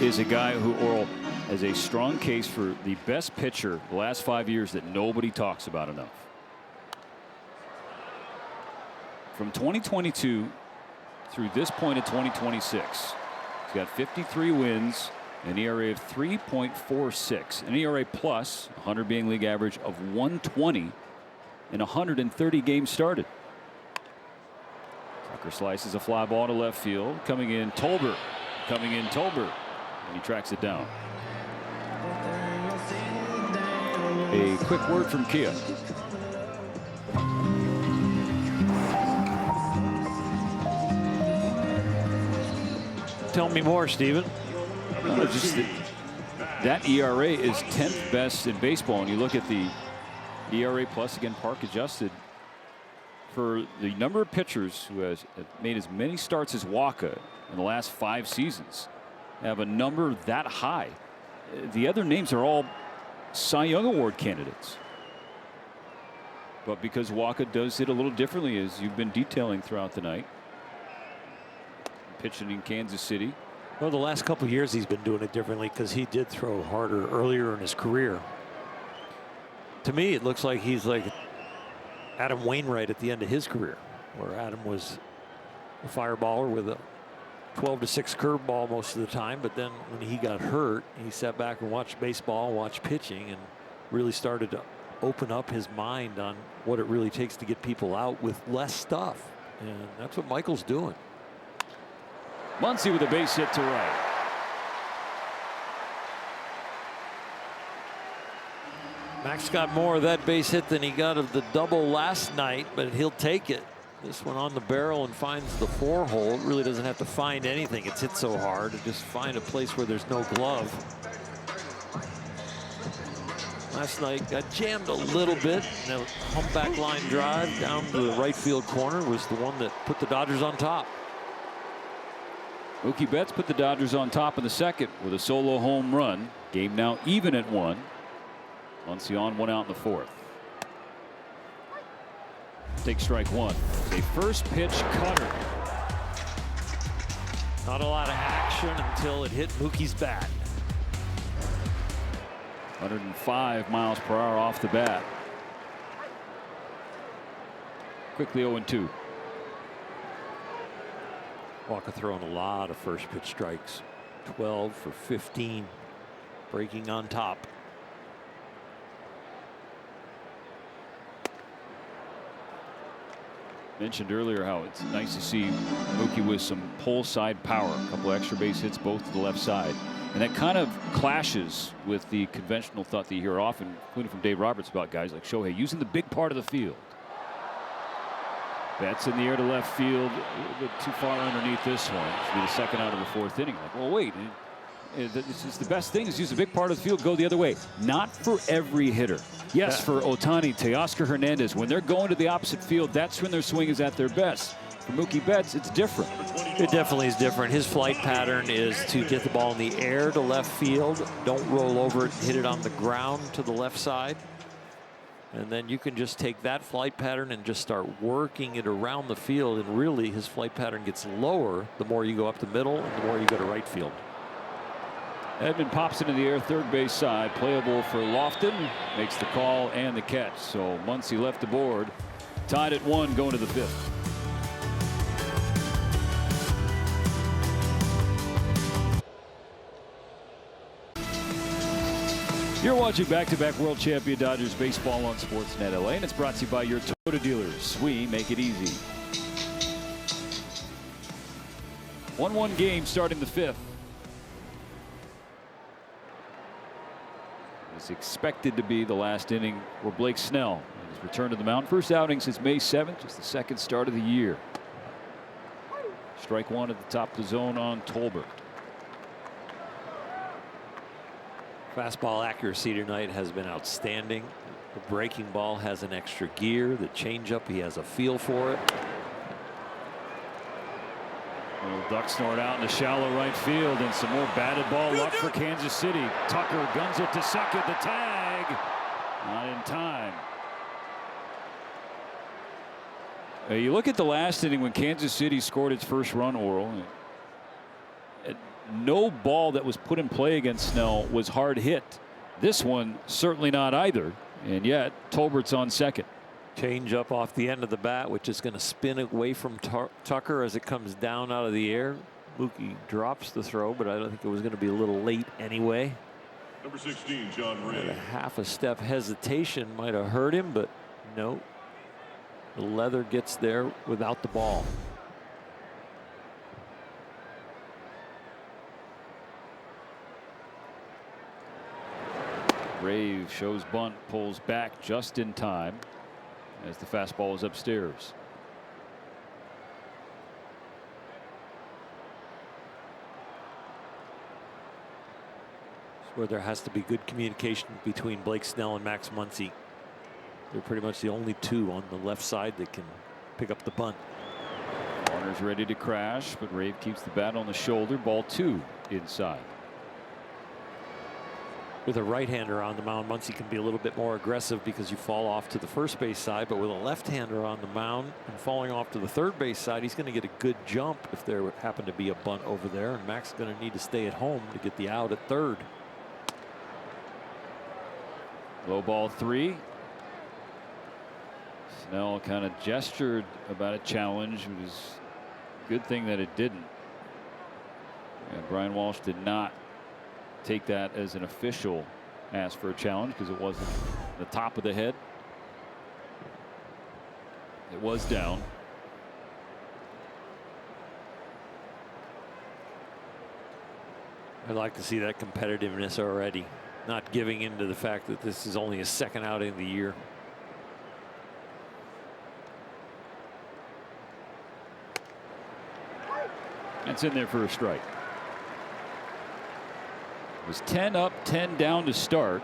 is a guy who, Oral, has a strong case for the best pitcher the last 5 years that nobody talks about enough. From 2022 through this point of 2026, he's got 53 wins, an ERA of 3.46, an ERA plus, 100 being league average, of 120 in 130 games started. Tucker slices a fly ball to left field. Coming in Tolbert. And he tracks it down. A quick word from Kia. Tell me more, Steven. No, just that ERA is 10th best in baseball, and you look at the ERA plus, again park adjusted, for the number of pitchers who has made as many starts as Wacha in the last 5 seasons. Have a number that high. The other names are all Cy Young Award candidates. But because Wacha does it a little differently, as you've been detailing throughout the night, pitching in Kansas City. Well, the last couple of years he's been doing it differently because he did throw harder earlier in his career. To me, it looks like he's like Adam Wainwright at the end of his career, where Adam was a fireballer with a 12-6 curveball most of the time, but then when he got hurt, he sat back and watched baseball, watched pitching, and really started to open up his mind on what it really takes to get people out with less stuff. And that's what Michael's doing. Muncy with a base hit to right. Max got more of that base hit than he got of the double last night, but he'll take it. This one on the barrel and finds the 4-hole. It really doesn't have to find anything. It's hit so hard to just find a place where there's no glove. Last night got jammed a little bit. And that humpback line drive down to the right field corner was the one that put the Dodgers on top. Mookie Betts put the Dodgers on top in the second with a solo home run. Game now even at 1. Muncy on 1 out in the 4th. Take strike 1. A first pitch cutter. Not a lot of action until it hit Mookie's bat. 105 miles per hour off the bat. Quickly 0-2. Wacha throwing a lot of first pitch strikes. 12 for 15. Breaking on top. Mentioned earlier how it's nice to see Mookie with some pull side power, a couple extra base hits both to the left side, and that kind of clashes with the conventional thought that you hear often, including from Dave Roberts, about guys like Shohei using the big part of the field. Betts in the air to left field, a little bit too far underneath this one. This will be the second out of the fourth inning. Like, well, wait. This is the best thing is use a big part of the field, go the other way. Not for every hitter. Yes, for Ohtani, Teoscar Hernandez, when they're going to the opposite field, that's when their swing is at their best. For Mookie Betts, it's different. It definitely is different. His flight pattern is to get the ball in the air to left field. Don't roll over it, hit it on the ground to the left side. And then you can just take that flight pattern and just start working it around the field. And really, his flight pattern gets lower the more you go up the middle and the more you go to right field. Edman pops into the air, third base side, playable for Lofton, makes the call and the catch. So Muncy left the board, tied at 1 going to the 5th. You're watching back-to-back world champion Dodgers baseball on Sportsnet LA, and it's brought to you by your Toyota dealers. We make it easy. 1-1 game starting the 5th. It's expected to be the last inning for Blake Snell. His return to the mound. First outing since May 7th, just the second start of the year. Strike one at the top of the zone on Tolbert. Fastball accuracy tonight has been outstanding. The breaking ball has an extra gear. The changeup, he has a feel for it. Little duck snort out in the shallow right field, and some more batted ball luck for Kansas City. Tucker guns it to second. The tag, not in time. You look at the last inning when Kansas City scored its first run, Oral. No ball that was put in play against Snell was hard hit. This one certainly not either, and yet Tolbert's on second. Change up off the end of the bat, which is going to spin away from Tucker as it comes down out of the air. Mookie drops the throw, but I don't think it was going to be a little late anyway. Number 16, John Ray. A half a step hesitation might have hurt him, but no. The leather gets there without the ball. Rave shows bunt, pulls back just in time as the fastball is upstairs. It's where there has to be good communication between Blake Snell and Max Muncy. They're pretty much the only two on the left side that can pick up the bunt. Warner's ready to crash, but Rave keeps the bat on the shoulder. Ball 2 inside. With a right-hander on the mound, Muncy can be a little bit more aggressive because you fall off to the first base side, but with a left-hander on the mound and falling off to the third base side, he's going to get a good jump if there would happen to be a bunt over there, and Max is going to need to stay at home to get the out at third. Low ball 3. Snell kind of gestured about a challenge. It was a good thing that it didn't. And Brian Walsh did not take that as an official ask for a challenge because it wasn't the top of the head. It was down. I'd like to see that competitiveness already, not giving in to the fact that this is only a second outing of the year. It's in there for a strike. It was 10 up, 10 down to start.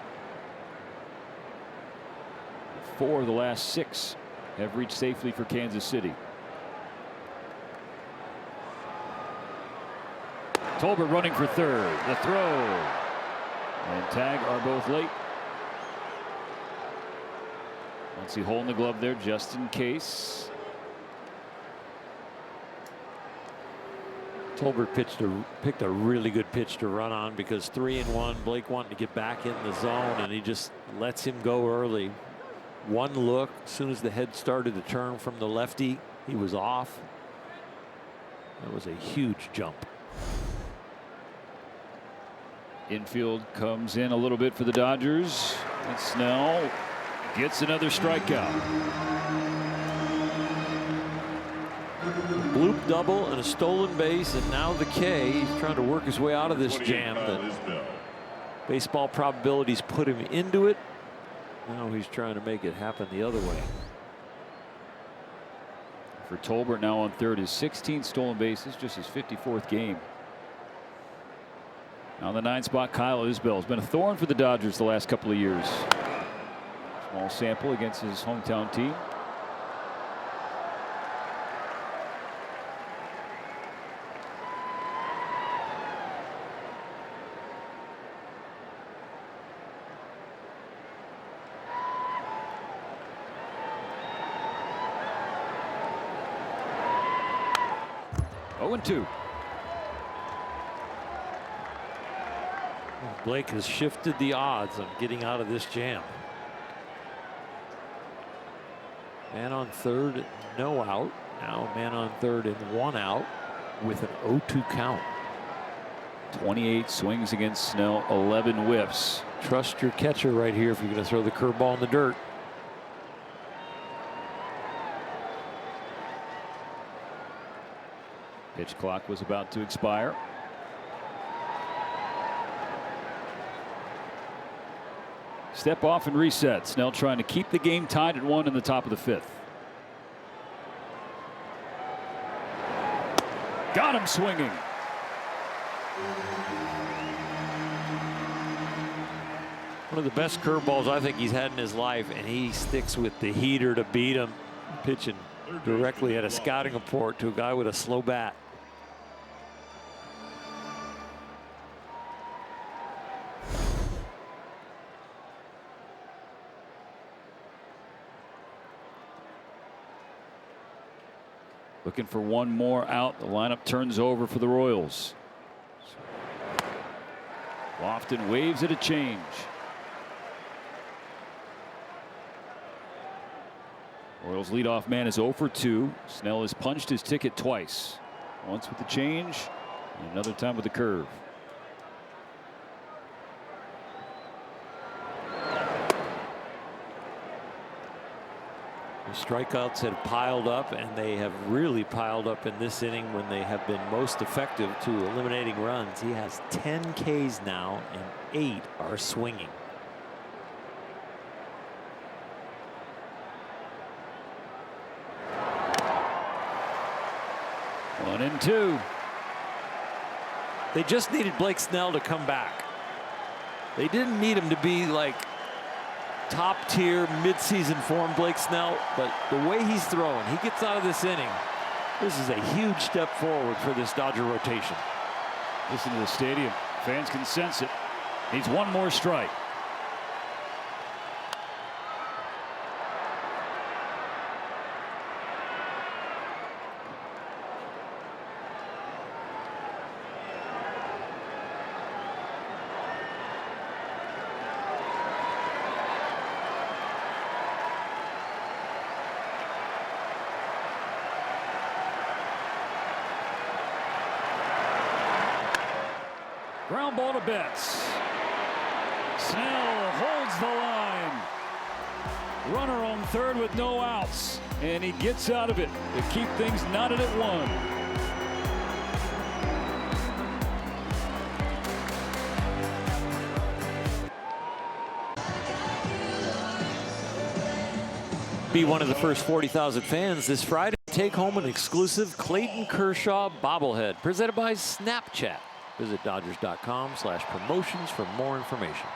4 of the last 6 have reached safely for Kansas City. Tolbert running for third. The throw and tag are both late. Let's see, hole in the glove there just in case. Tolbert picked a really good pitch to run on because 3-1. Blake wanting to get back in the zone, and he just lets him go early. One look, as soon as the head started to turn from the lefty, he was off. That was a huge jump. Infield comes in a little bit for the Dodgers, and Snell gets another strikeout. bloop double and a stolen base, and now the K. He's trying to work his way out of this jam that baseball probabilities put him into it. Now he's trying to make it happen the other way. For Tolbert now on third, his 16th stolen bases, just his 54th game. On the 9th spot, Kyle Isbell has been a thorn for the Dodgers the last couple of years. Small sample against his hometown team. Oh, 2. Blake has shifted the odds on getting out of this jam. Man on third, no out. Now man on third and 1 out with an 0-2 count. 28 swings against Snell, 11 whiffs. Trust your catcher right here if you're going to throw the curveball in the dirt. Pitch clock was about to expire. Step off and reset. Snell trying to keep the game tied at 1 in the top of the 5th. Got him swinging. One of the best curveballs I think he's had in his life, and he sticks with the heater to beat him, pitching directly at a scouting report to a guy with a slow bat. Looking for one more out. The lineup turns over for the Royals. Lofton waves at a change. Royals leadoff man is 0 for 2. Snell has punched his ticket twice. Once with the change, and another time with the curve. The strikeouts had piled up, and they have really piled up in this inning when they have been most effective to eliminating runs. He has 10 Ks now, and 8 are swinging. One and 2. They just needed Blake Snell to come back. They didn't need him to be like top tier midseason form Blake Snell, but the way he's throwing, he gets out of this inning. This is a huge step forward for this Dodger rotation. Listen to the stadium. Fans can sense it. Needs one more strike. Ground ball to Betts. Snell holds the line. Runner on third with no outs, and he gets out of it to keep things knotted at 1. Be one of the first 40,000 fans this Friday. Take home an exclusive Clayton Kershaw bobblehead presented by Snapchat. Visit Dodgers.com/promotions for more information.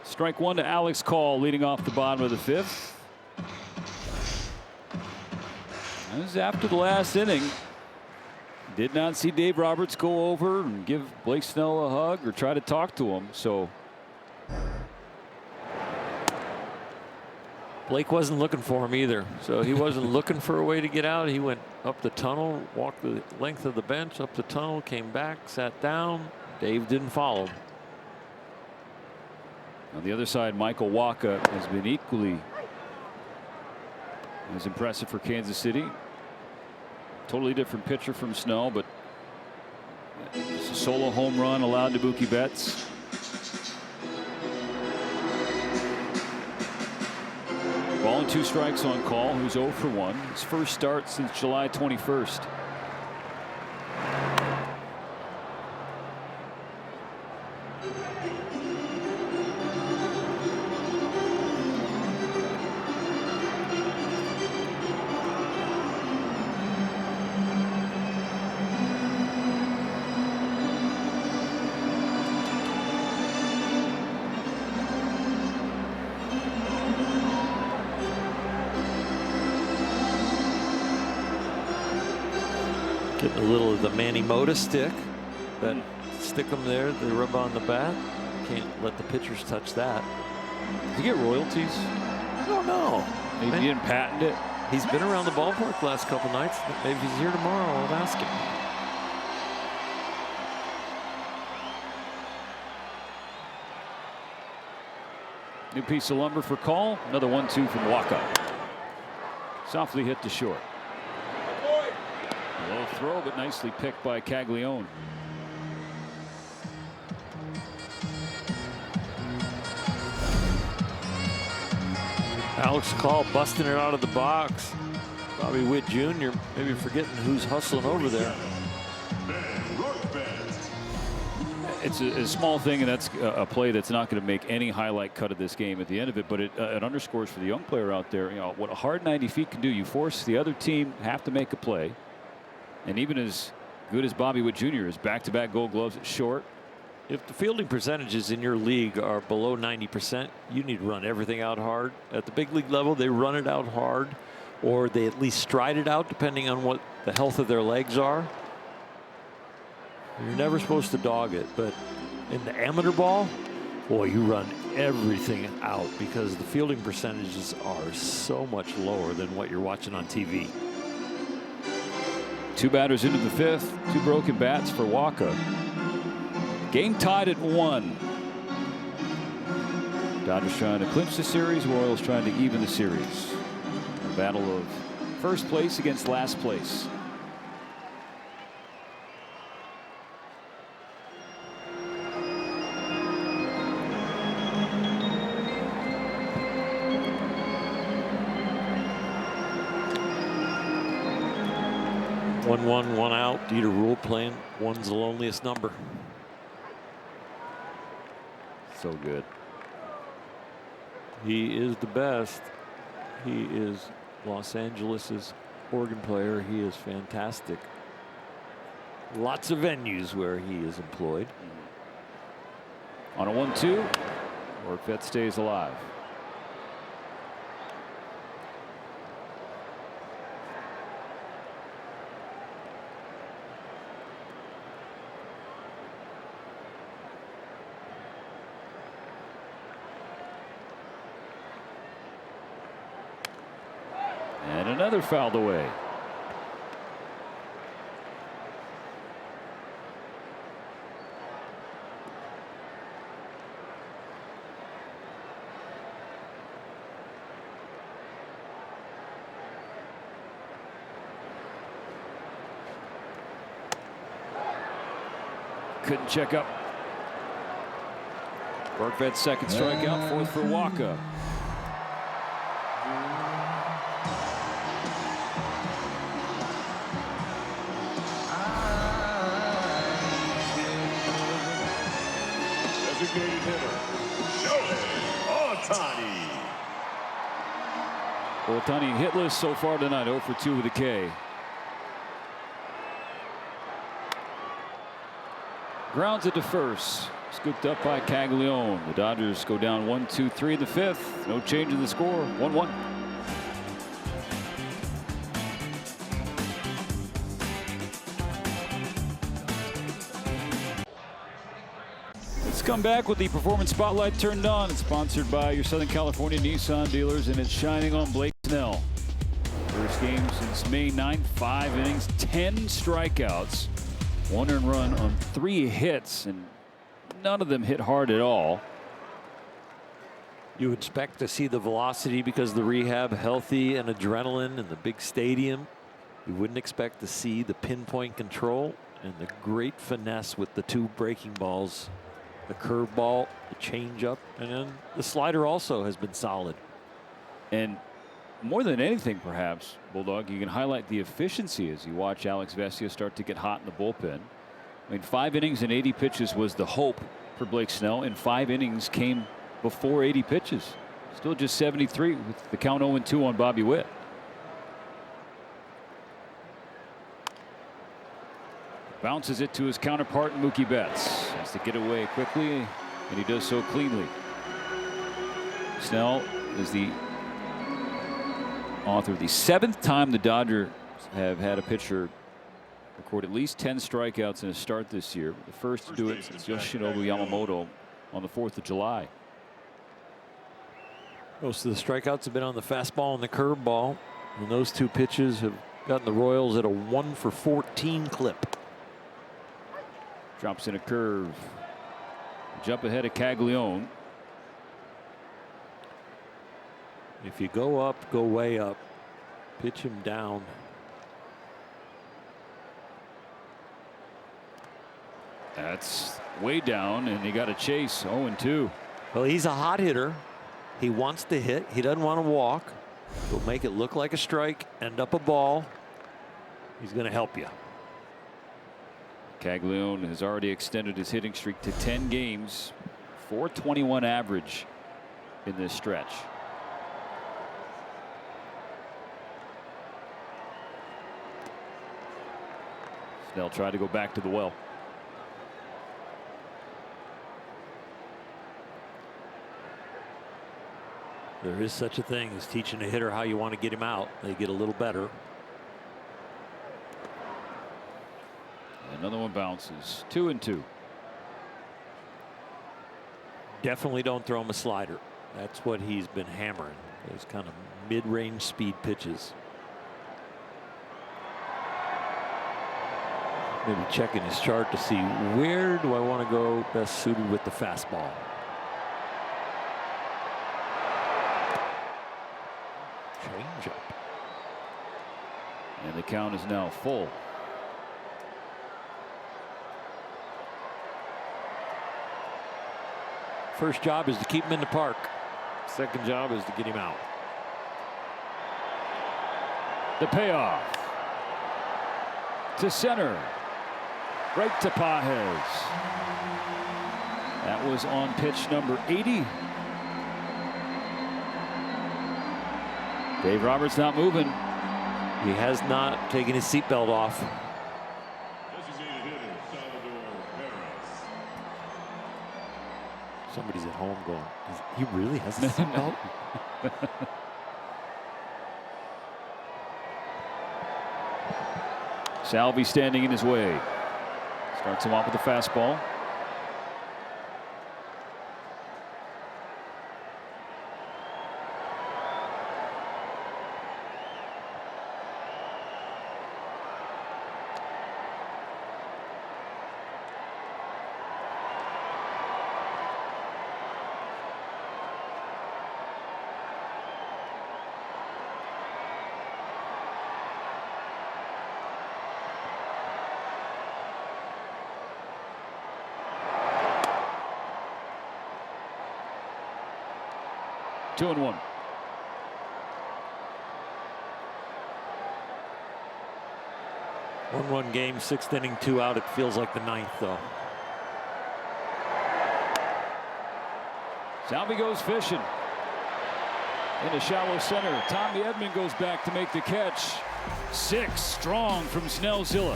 Strike 1 to Alex Call, leading off the bottom of the 5th. This is after the last inning. Did not see Dave Roberts go over and give Blake Snell a hug or try to talk to him. So Blake wasn't looking for him either, so he wasn't looking for a way to get out. He went up the tunnel, walked the length of the bench, up the tunnel, came back, sat down. Dave didn't follow. On the other side, Michael Wacha has been equally as impressive for Kansas City. Totally different pitcher from Snell, but it's a solo home run allowed to Mookie Betts. Ball and 2 strikes on Call, who's 0 for 1. His first start since July 21st. Getting a little of the Manny Mota stick. That stick them there, they rub on the bat. Can't let the pitchers touch that. Does he get royalties? I don't know. Maybe he didn't patent it. He's been around the ballpark the last couple nights. Maybe he's here tomorrow. I'll ask him. New piece of lumber for Call. Another 1-2 from Waka. Softly hit to short. A low throw, but nicely picked by Caglione. Alex Call busting it out of the box. Bobby Witt Jr. maybe forgetting who's hustling over there. It's a small thing, and that's a play that's not going to make any highlight cut of this game at the end of it, but it underscores for the young player out there, you know, what a hard 90 feet can do. You force the other team have to make a play, and even as good as Bobby Witt Jr. is, back-to-back Gold Gloves at short. If the fielding percentages in your league are below 90%, you need to run everything out hard. At the big league level, they run it out hard, or they at least stride it out depending on what the health of their legs are. You're never supposed to dog it, but in the amateur ball, boy, you run everything out because the fielding percentages are so much lower than what you're watching on TV. 2 batters into the 5th, 2 broken bats for Waka. Game tied at 1. Dodgers trying to clinch the series, Royals trying to even the series. A battle of first place against last place. One out. Dieter Rule playing one's the loneliest number. So good. He is the best. He is Los Angeles's organ player. He is fantastic. Lots of venues where he is employed. On a 1-2, Orkvet stays alive. And another fouled away. Couldn't check up. Orkvet's second strikeout, 4th for Waka. Designated hitter, Ohtani. Ohtani hitless so far tonight, 0 for 2 with a K. Grounds it to first. Scooped up by Caglione. The Dodgers go down 1-2-3 in the 5th. No change in the score. 1-1. Let's come back with the Performance Spotlight turned on. It's sponsored by your Southern California Nissan dealers, and it's shining on Blake Snell. First game since May 9th, 5 innings, 10 strikeouts, 1 earned run on 3 hits, and none of them hit hard at all. You expect to see the velocity because of the rehab, healthy and adrenaline in the big stadium. You wouldn't expect to see the pinpoint control and the great finesse with the 2 breaking balls. The curveball, the changeup, and then the slider also has been solid. And more than anything, perhaps, Bulldog, you can highlight the efficiency as you watch Alex Vesia start to get hot in the bullpen. I mean, 5 innings and 80 pitches was the hope for Blake Snell, and 5 innings came before 80 pitches. Still just 73 with the count 0-2 on Bobby Witt. Bounces it to his counterpart Mookie Betts. Has to get away quickly, and he does so cleanly. Snell is the author of the 7th time the Dodgers have had a pitcher record at least 10 strikeouts in a start this year. The first to do it since Yoshinobu Yamamoto on the 4th of July. Most of the strikeouts have been on the fastball and the curveball, and those 2 pitches have gotten the Royals at a 1-for-14 clip. Drops in a curve. Jump ahead of Caglione. If you go up, go way up. Pitch him down. That's way down, and he got a chase. 0-2. Well, he's a hot hitter. He wants to hit. He doesn't want to walk. He'll make it look like a strike, end up a ball. He's going to help you. Caglione has already extended his hitting streak to 10 games. .421 average in this stretch. Snell tried to go back to the well. There is such a thing as teaching a hitter how you want to get him out. They get a little better. Another one bounces. 2-2. Definitely don't throw him a slider. That's what he's been hammering. Those kind of mid-range speed pitches. Maybe checking his chart to see where do I want to go best suited with the fastball. Change up. And the count is now full. First job is to keep him in the park. Second job is to get him out. The payoff to center, right to Pages. That was on pitch number 80. Dave Roberts not moving. He has not taken his seatbelt off. Somebody's at home going, he really has a seatbelt? Salvi standing in his way. Starts him off with a fastball. Two and one. One game, 6th inning, 2 out. It feels like the 9th, though. Salvi goes fishing in a shallow center. Tommy Edman goes back to make the catch. 6 strong from Snellzilla.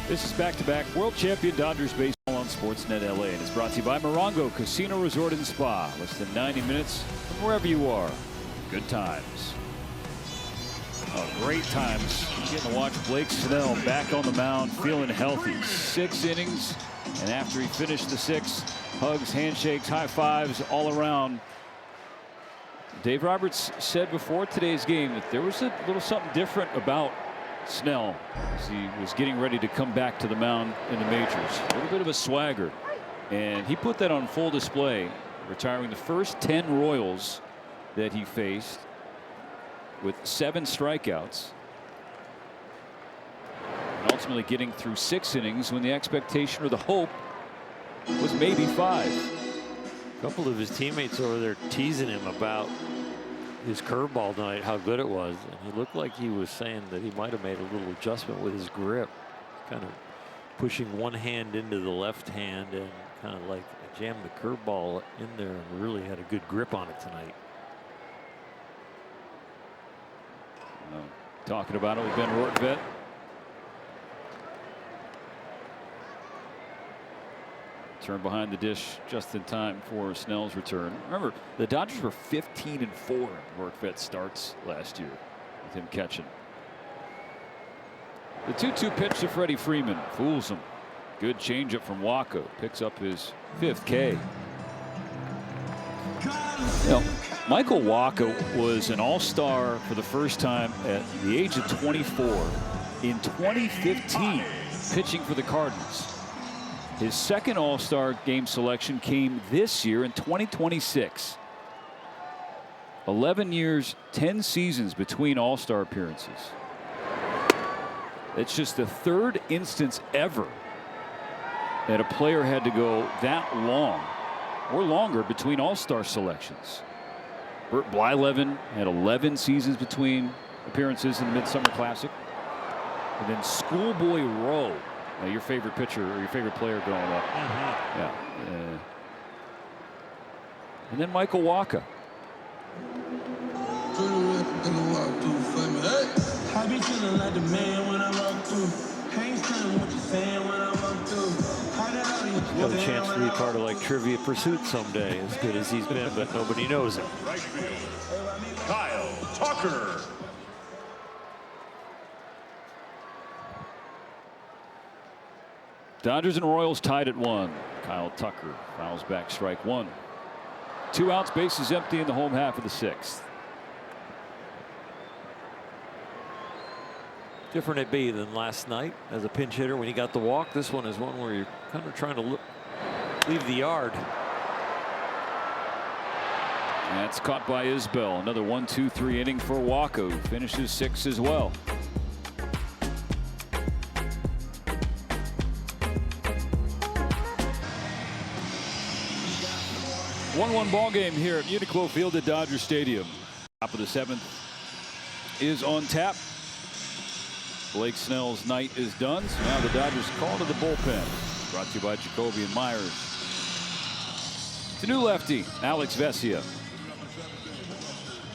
This is back-to-back world champion Dodgers baseball on Sportsnet LA, and it's brought to you by Morongo Casino Resort and Spa. Less than 90 minutes from wherever you are. Good times. Oh, great times. Getting to watch Blake Snell back on the mound, feeling healthy. 6 innings, and after he finished the 6, hugs, handshakes, high fives all around. Dave Roberts said before today's game that there was a little something different about Snell as he was getting ready to come back to the mound in the majors. A little bit of a swagger, and he put that on full display, retiring the first 10 Royals that he faced with 7 strikeouts. And ultimately getting through 6 innings when the expectation or the hope was maybe 5. A couple of his teammates over there teasing him about his curveball tonight, how good it was. And he looked like he was saying that he might have made a little adjustment with his grip, kind of pushing one hand into the left hand and kind of like jammed the curveball in there and really had a good grip on it tonight. Talking about it with Ben Rortvedt. Turn behind the dish just in time for Snell's return. Remember, the Dodgers were 15-4 in Rortvedt starts last year with him catching. The 2-2 pitch to Freddie Freeman fools him. Good changeup from Wacha. Picks up his 5th K. Now, Michael Wacha was an all-star for the first time at the age of 24 in 2015, pitching for the Cardinals. His second all-star game selection came this year in 2026. 11 years, 10 seasons between all-star appearances. It's just the 3rd instance ever that a player had to go that long or longer between all-star selections. Bert Blyleven had 11 seasons between appearances in the Midsummer Classic. And then Schoolboy Rowe, your favorite pitcher or your favorite player growing up. Yeah. And then Michael Wacha. I be feeling like the man when I walk through. Ain't telling what you're saying when I walk through. He'll have a chance to be part of like Trivia Pursuit someday, as good as he's been, but nobody knows him. Right field, Kyle Tucker. Dodgers and Royals tied at 1. Kyle Tucker fouls back strike 1. 2 outs, bases empty in the home half of the 6th. Different it be than last night as a pinch hitter when he got the walk. This one is one where you're kind of trying to leave the yard. That's caught by Isbell. Another 1-2-3 inning for Wacha, who finishes 6 as well. One ball game here at Uniqlo Field at Dodger Stadium. Top of the 7th is on tap. Blake Snell's night is done, so now the Dodgers call to the bullpen. Brought to you by Jacoby and Myers. It's a new lefty, Alex Vesia.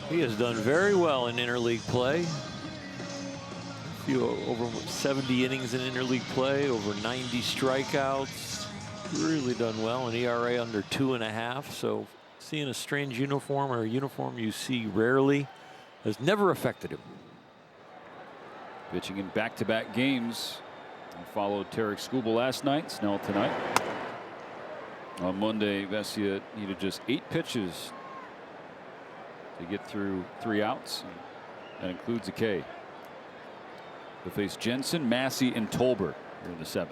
He has done very well in interleague play. Over 70 innings in interleague play, over 90 strikeouts. Really done well. An ERA under 2.5. So seeing a strange uniform or a uniform you see rarely has never affected him. Pitching in back-to-back games. He followed Tarek Skubal last night. Snell tonight. On Monday, Vesia needed just 8 pitches to get through 3 outs. That includes a K. They'll face Jensen, Massey, and Tolbert here in the 7th.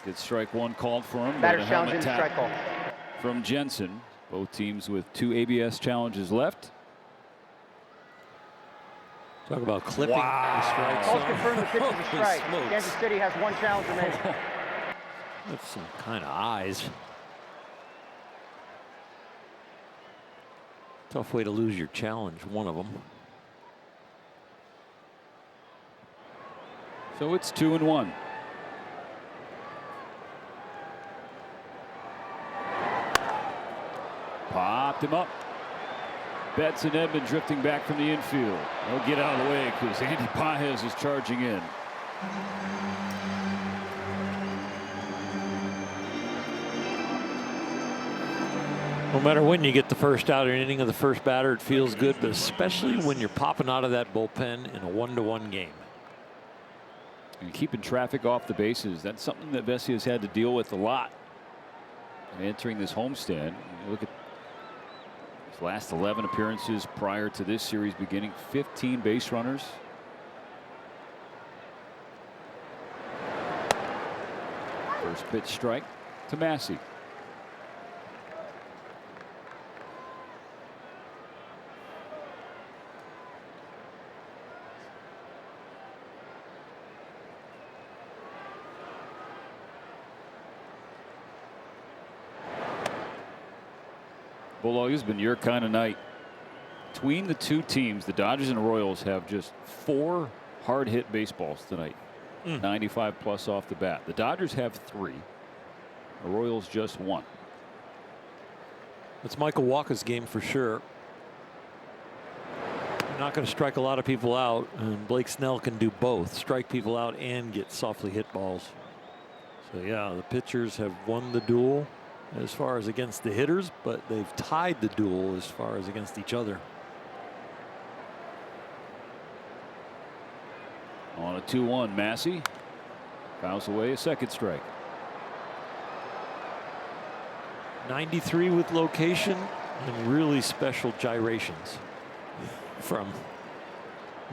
Good strike 1 called for him. Batter challenging strike call from Jensen. Both teams with 2 ABS challenges left. Talk about clipping the strike Both zone. confirmed the pitch is a strike. Kansas City has 1 challenge remaining. That's some kind of eyes. Tough way to lose your challenge, one of them. So it's 2-1. Popped him up. Betts and Edman drifting back from the infield. They'll get out of the way because Andy Paez is charging in. No matter when you get the first out or inning of the first batter, it feels good, but especially when you're popping out of that bullpen in a 1-1 game. And keeping traffic off the bases. That's something that Vesia has had to deal with a lot entering this homestand. You look at his last 11 appearances prior to this series beginning. 15 base runners. First pitch strike to Massey. Bulldog, has been your kind of night. Between the two teams, the Dodgers and Royals have just 4 hard hit baseballs tonight. 95 plus off the bat. The Dodgers have 3. The Royals just 1. It's Michael Wacha's game for sure. You're not going to strike a lot of people out, and Blake Snell can do both, strike people out and get softly hit balls. So yeah, the pitchers have won the duel as far as against the hitters, but they've tied the duel as far as against each other. On a 2-1, Massey fouls away a second strike. 93 with location and really special gyrations from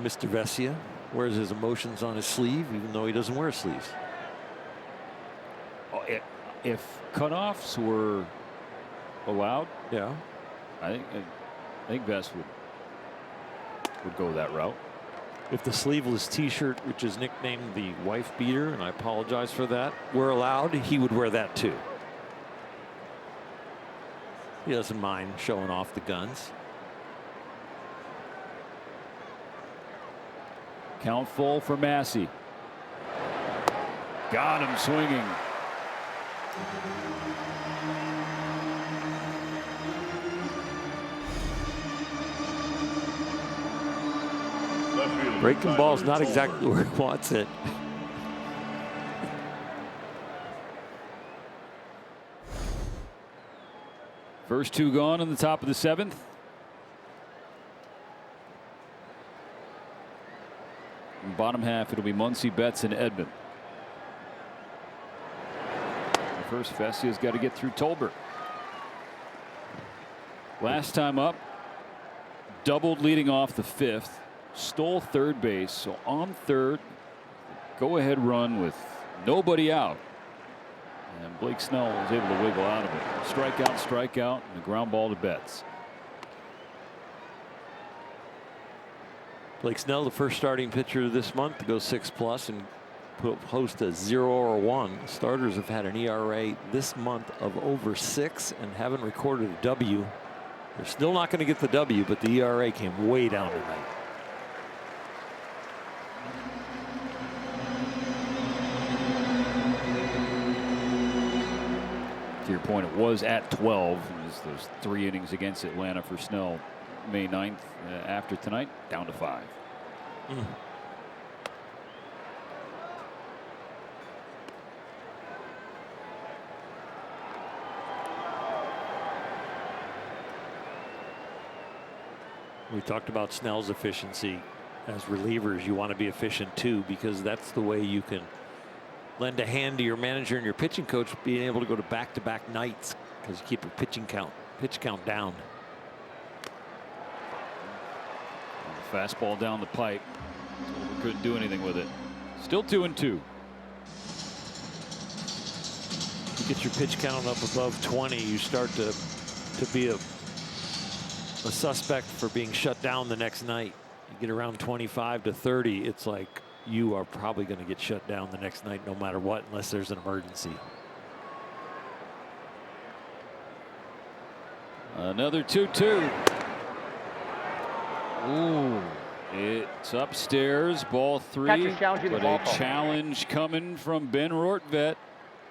Mr. Vesia. Wears his emotions on his sleeve, even though he doesn't wear sleeves. Oh, if cutoffs were allowed, yeah, I think Vest would go that route. If the sleeveless T-shirt, which is nicknamed the wife beater, and I apologize for that, were allowed, he would wear that too. He doesn't mind showing off the guns. Count full for Massey. Got him swinging. Breaking ball's not exactly where he wants it. First 2 gone in the top of the 7th. In bottom half, it'll be Muncy, Betts, and Edman. First, Vesia's got to get through Tolbert. Last time up, doubled leading off the 5th. Stole third base, so on third, go ahead run with nobody out, and Blake Snell was able to wiggle out of it. Strikeout, and a ground ball to Betts. Blake Snell, the first starting pitcher this month to go 6+ and post a 0 or 1. Starters have had an ERA this month of over 6 and haven't recorded a W. They're still not going to get the W, but the ERA came way down tonight. To your point, it was at 12. Those 3 innings against Atlanta for Snell May 9th. After tonight, down to 5. We talked about Snell's efficiency. As relievers, you want to be efficient too, because that's the way you can lend a hand to your manager and your pitching coach, being able to go to back-to-back nights, because you keep your pitch count down. Fastball down the pipe. Couldn't do anything with it. Still 2-2. You get your pitch count up above 20, you start to be a suspect for being shut down the next night. You get around 25 to 30, it's like you are probably going to get shut down the next night no matter what, unless there's an emergency. Another 2-2. Ooh, it's upstairs, ball 3, but a challenge coming from Ben Rortvedt.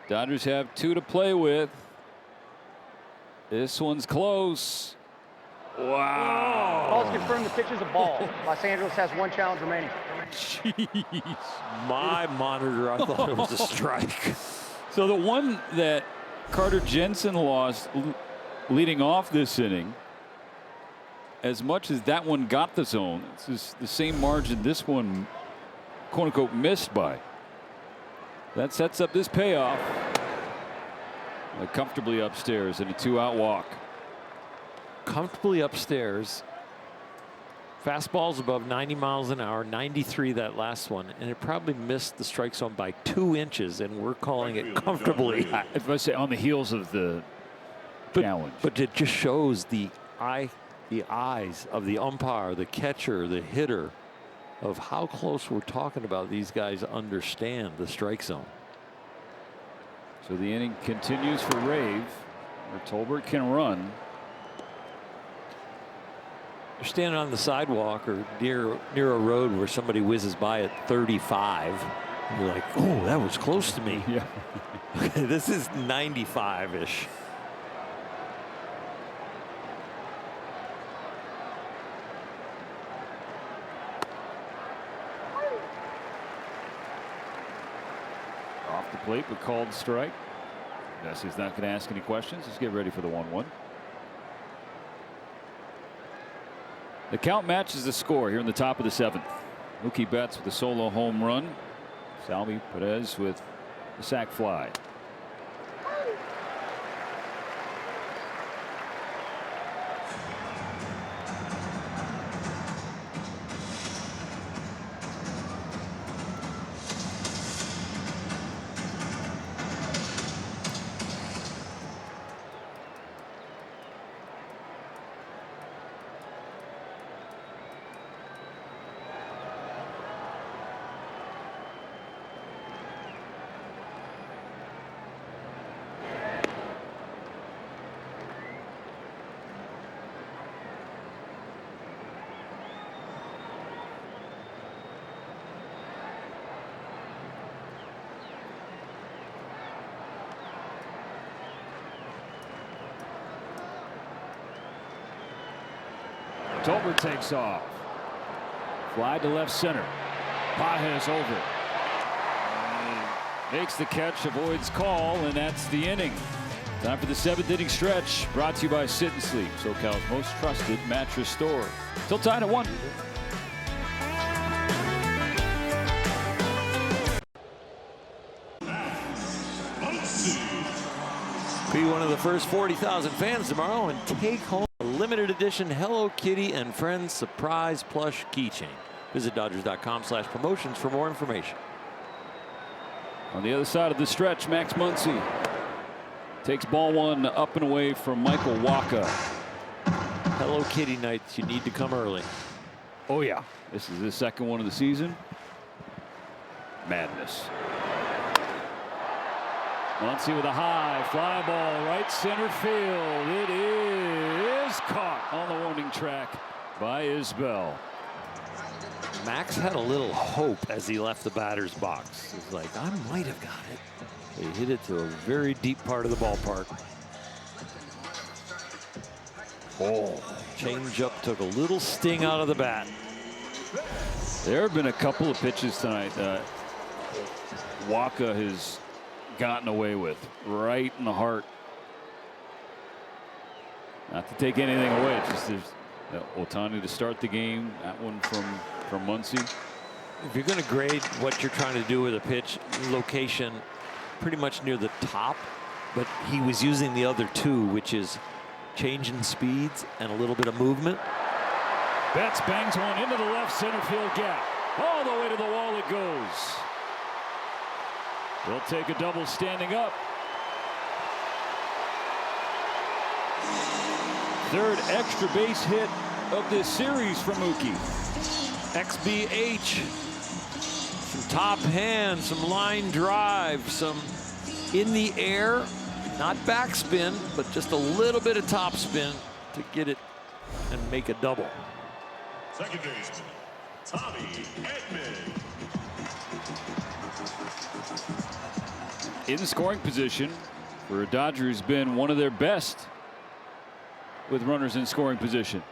Dodgers have 2 to play with. This one's close. Wow. Ball's confirmed, the pitch is a ball. Los Angeles has 1 challenge remaining. Jeez. My monitor, I thought it was a strike. So the one that Carter Jensen lost leading off this inning, as much as that one got the zone, it's just the same margin this one, quote unquote, missed by. That sets up this payoff. Comfortably upstairs in a 2-out walk. Comfortably upstairs. Fastball's above 90 miles an hour, 93 that last one, and it probably missed the strike zone by 2 inches, and we're calling it comfortably. If I say on the heels of the challenge. But it just shows the eyes of the umpire, the catcher, the hitter, of how close we're talking about. These guys understand the strike zone. So the inning continues for Rave, where Tolbert can run. You're standing on the sidewalk or near a road where somebody whizzes by at 35. You're like, oh, that was close to me. Yeah. Okay, this is 95-ish. Off the plate, but called strike. Bessie's not going to ask any questions. Let's get ready for the 1-1. The count matches the score here in the top of the 7th. Mookie Betts with a solo home run. Salvi Perez with the sac fly. Tolbert takes off. Fly to left center. Pages over. Makes the catch, avoids call, and that's the inning. Time for the 7th inning stretch. Brought to you by Sit and Sleep, SoCal's most trusted mattress store. Till tied at 1. Be one of the first 40,000 fans tomorrow and take home a limited edition Hello Kitty and Friends surprise plush keychain. Visit Dodgers.com/promotions for more information. On the other side of the stretch, Max Muncy takes ball 1 up and away from Michael Wacha. Hello Kitty nights, you need to come early. Oh yeah, this is the 2nd one of the season. Madness. Muncy with a high fly ball, right center field. It is caught on the warning track by Isbell. Max had a little hope as he left the batter's box. He's like, I might have got it. He hit it to a very deep part of the ballpark. Oh, changeup took a little sting out of the bat. There have been a couple of pitches tonight that Wacha has gotten away with, right in the heart. Not to take anything away, it's just there's Ohtani to start the game. That one from Muncy. If you're going to grade what you're trying to do with a pitch, location pretty much near the top, but he was using the other 2, which is changing speeds and a little bit of movement. Betts bangs one into the left center field gap. All the way to the wall it goes. They'll take a double standing up. 3rd extra base hit of this series for Mookie. XBH. Some top hand, some line drive, some in the air, not backspin, but just a little bit of top spin to get it and make a double. Second baseman, Tommy Edman. In scoring position, where Dodgers been one of their best with runners in scoring position.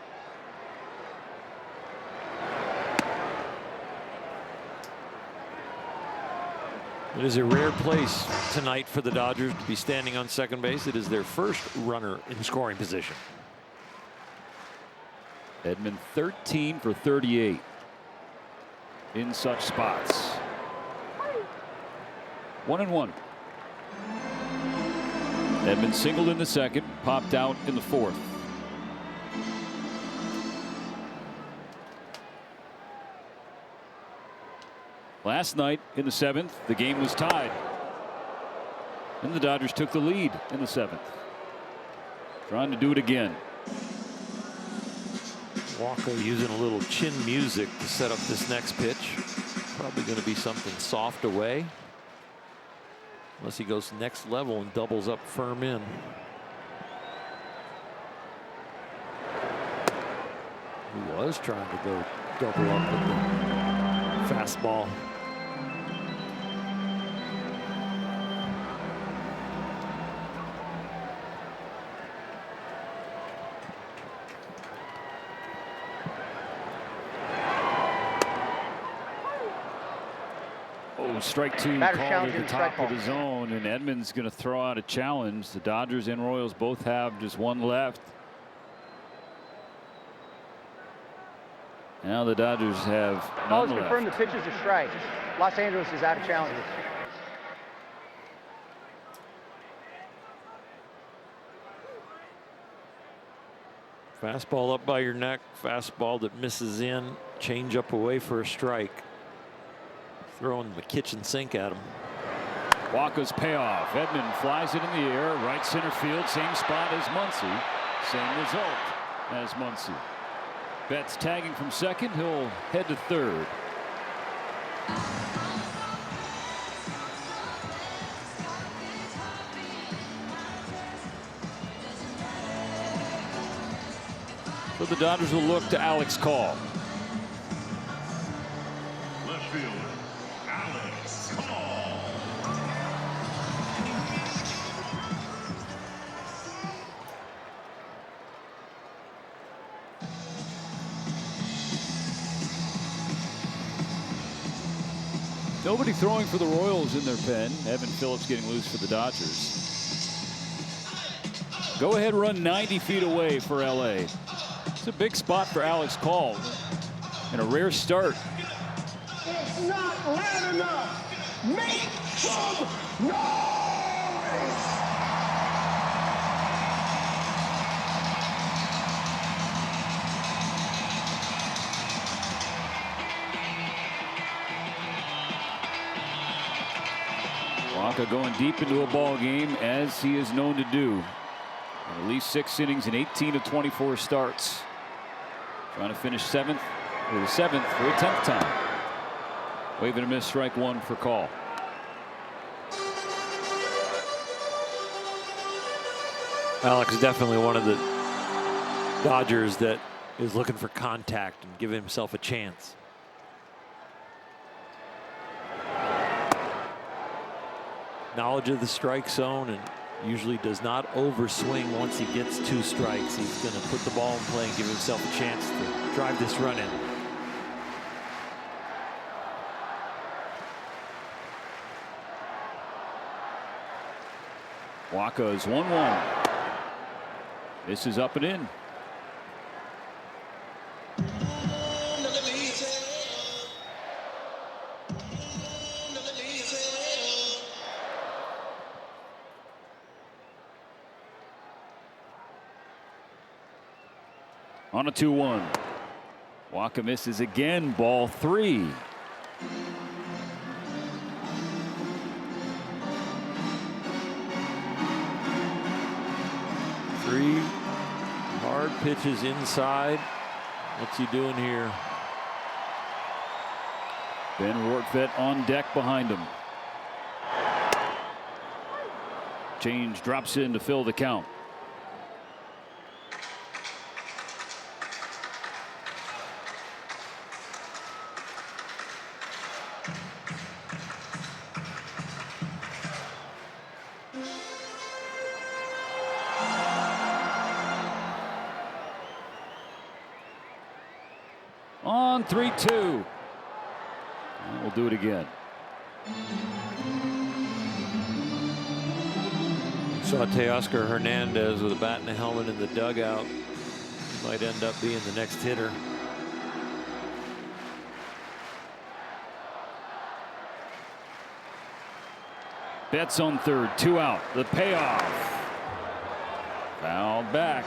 It is a rare place tonight for the Dodgers to be standing on second base. It is their first runner in scoring position. Edman 13 for 38 in such spots. 1-1. Edmonds singled in the second, popped out in the fourth. Last night in the seventh, the game was tied. And the Dodgers took the lead in the seventh. Trying to do it again. Walker using a little chin music to set up this next pitch. Probably going to be something soft away. Unless he goes next level and doubles up firm in. He was trying to go double up with the fastball. Strike two called at the top of the zone, and Edmonds going to throw out a challenge. The Dodgers and Royals both have just one left. Now the Dodgers have none left. Confirmed the pitch is a strike. Los Angeles is out of challenges. Fastball up by your neck, fastball that misses in, change up away for a strike. Throwing the kitchen sink at him. Walker's payoff. Edman flies it in the air, right center field, same spot as Muncy, same result as Muncy. Betts tagging from second, he'll head to third. So the Dodgers will look to Alex Call. Left fielder, Alex Call. Nobody throwing for the Royals in their pen. Evan Phillips getting loose for the Dodgers. Go ahead run 90 feet away for LA. It's a big spot for Alex Call and a rare start. It's not loud enough. Make some noise. Walker going deep into a ball game as he is known to do. At least 6 innings in 18 of 24 starts. Trying to finish seventh for the 10th time. Waving a miss, strike one for Call. Alex is definitely one of the Dodgers that is looking for contact and giving himself a chance. Knowledge of the strike zone and usually does not overswing once he gets 2 strikes. He's going to put the ball in play and give himself a chance to drive this run in. Waka is 1-1. This is up and in. On a 2-1. Waka misses again, ball 3. Three hard pitches inside. What's he doing here? Ben Rortvedt on deck behind him. Change drops in to fill the count. On 3-2. We'll do it again. Saw Teoscar Hernandez with a bat and a helmet in the dugout. He might end up being the next hitter. Betts on third, 2 out. The payoff. Foul back.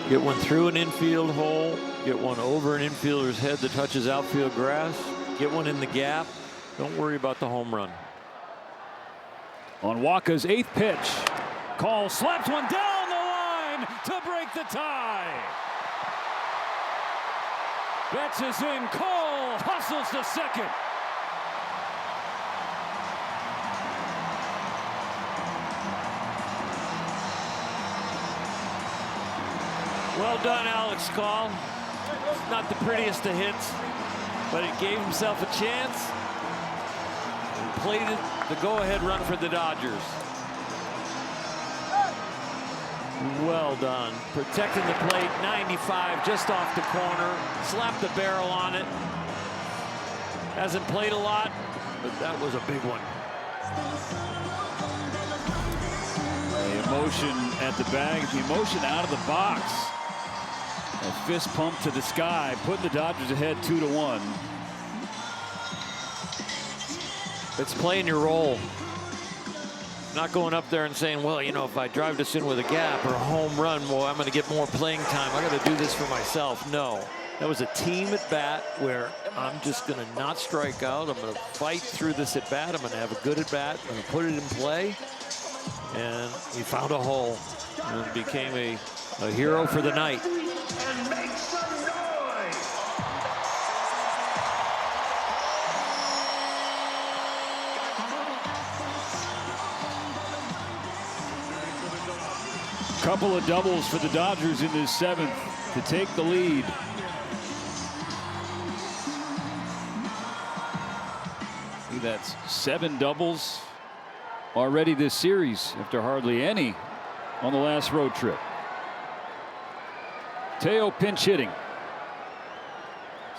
Get one through an infield hole. Get one over an infielder's head that touches outfield grass. Get one in the gap. Don't worry about the home run. On Walker's 8th pitch. Cole slaps one down the line to break the tie. Betts is in. Cole hustles to second. Well done, Alex Call. It's not the prettiest of hits, but it gave himself a chance and played it the go-ahead run for the Dodgers. Well done. Protecting the plate, 95 just off the corner. Slapped the barrel on it. Hasn't played a lot, but that was a big one. The emotion at the bag, the emotion out of the box. A fist pump to the sky, putting the Dodgers ahead 2-1. It's playing your role. Not going up there and saying, well, you know, if I drive this in with a gap or a home run, well, I'm going to get more playing time. I got to do this for myself. No, that was a team at bat where I'm just going to not strike out. I'm going to fight through this at bat. I'm going to have a good at bat. I'm going to put it in play. And he found a hole and became a hero for the night. And make some noise. Couple of doubles for the Dodgers in this 7th to take the lead. See, that's 7 doubles already this series after hardly any on the last road trip. Teo pinch hitting.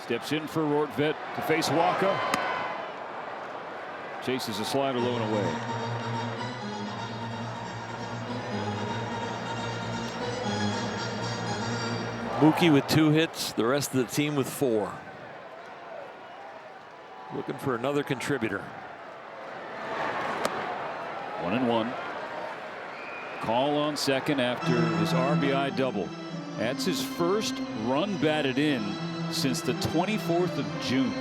Steps in for Rortvedt to face Walker. Chases a slider low and away. Mookie with 2 hits, the rest of the team with 4. Looking for another contributor. 1-1. Call on second after his RBI double. That's his first run batted in since the 24th of June.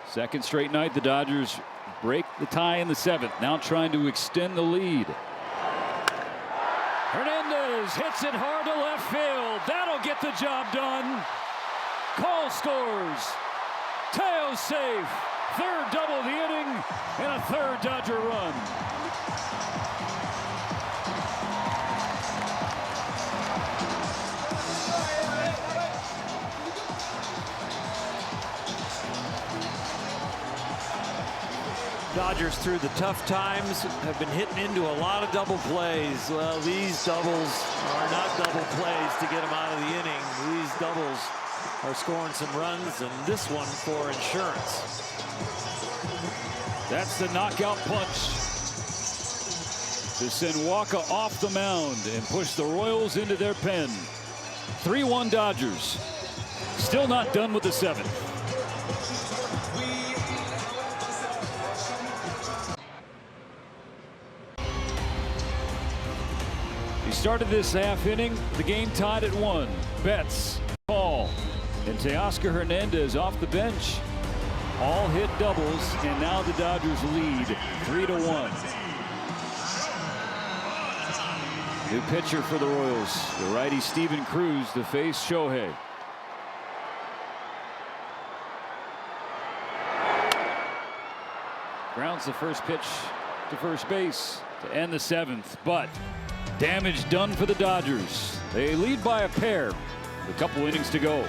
Second straight night the Dodgers break the tie in the 7th. Now trying to extend the lead. Hernandez hits it hard to left field. That'll get the job done. Cole scores. Teo's safe. 3rd double of the inning and a 3rd Dodger run. Dodgers through the tough times have been hitting into a lot of double plays. Well, these doubles are not double plays to get them out of the inning. These doubles are scoring some runs, and this one for insurance. That's the knockout punch to send Walker off the mound and push the Royals into their pen. 3-1 Dodgers. Still not done with the 7th. He started this half inning, the game tied at 1. Betts, Paul, and Teoscar Hernandez off the bench. All hit doubles, and now the Dodgers lead 3-1. New pitcher for the Royals, the righty Steven Cruz to face Shohei. Grounds the first pitch to first base to end the 7th, but damage done for the Dodgers. They lead by a pair with a couple innings to go.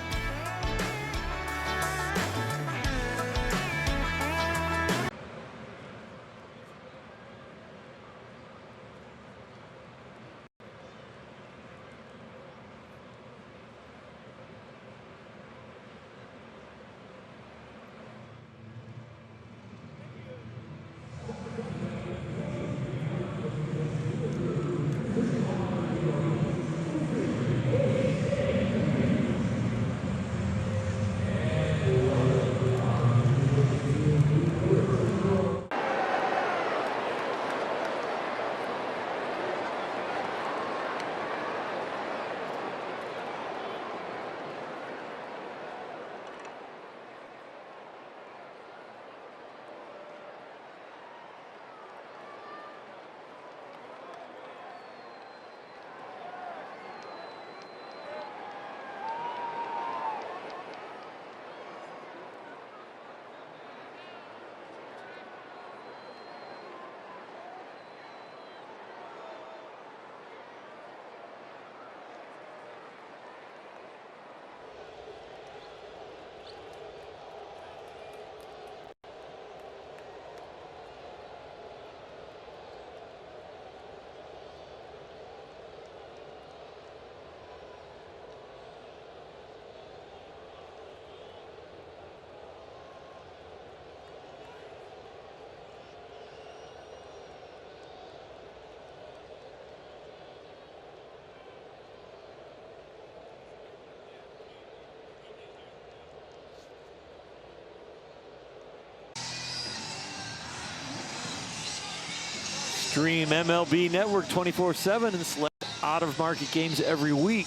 Stream MLB Network 24/7 and select out-of-market games every week.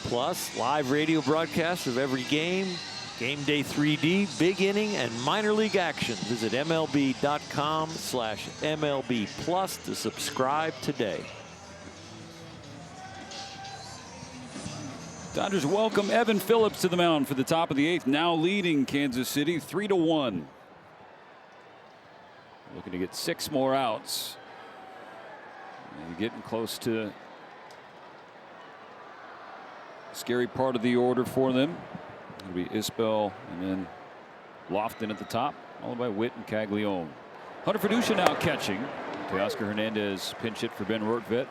Plus, live radio broadcasts of every game, game day 3D, big inning, and minor league action. Visit MLB.com/MLB Plus to subscribe today. Dodgers welcome Evan Phillips to the mound for the top of the 8th, now leading Kansas City 3-1. Looking to get 6 more outs. And getting close to scary part of the order for them. It'll be Isbell and then Lofton at the top, followed by Witt and Caglione. Hunter Fiducia now catching. Teoscar Hernandez pinch hit for Ben Rortvedt.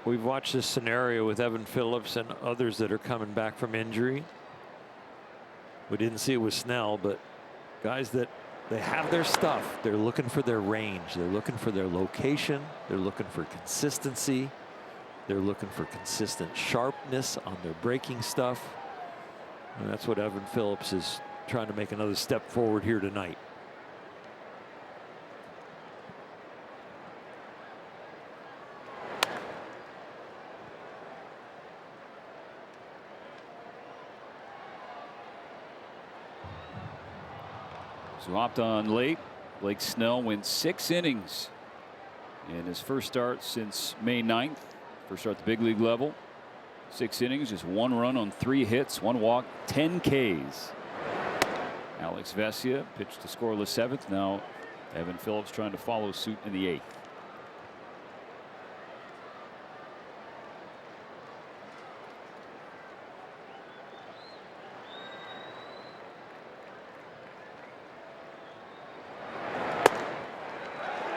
We've watched this scenario with Evan Phillips and others that are coming back from injury. We didn't see it with Snell, but guys that they have their stuff. They're looking for their range. They're looking for their location. They're looking for consistency. They're looking for consistent sharpness on their breaking stuff. And that's what Evan Phillips is trying to make another step forward here tonight. So hopped on late. Blake Snell went 6 innings in his first start since May 9th. First start at the big league level. 6 innings, just 1 run on 3 hits, 1 walk, 10 Ks. Alex Vesia pitched to scoreless 7th. Now Evan Phillips trying to follow suit in the 8th.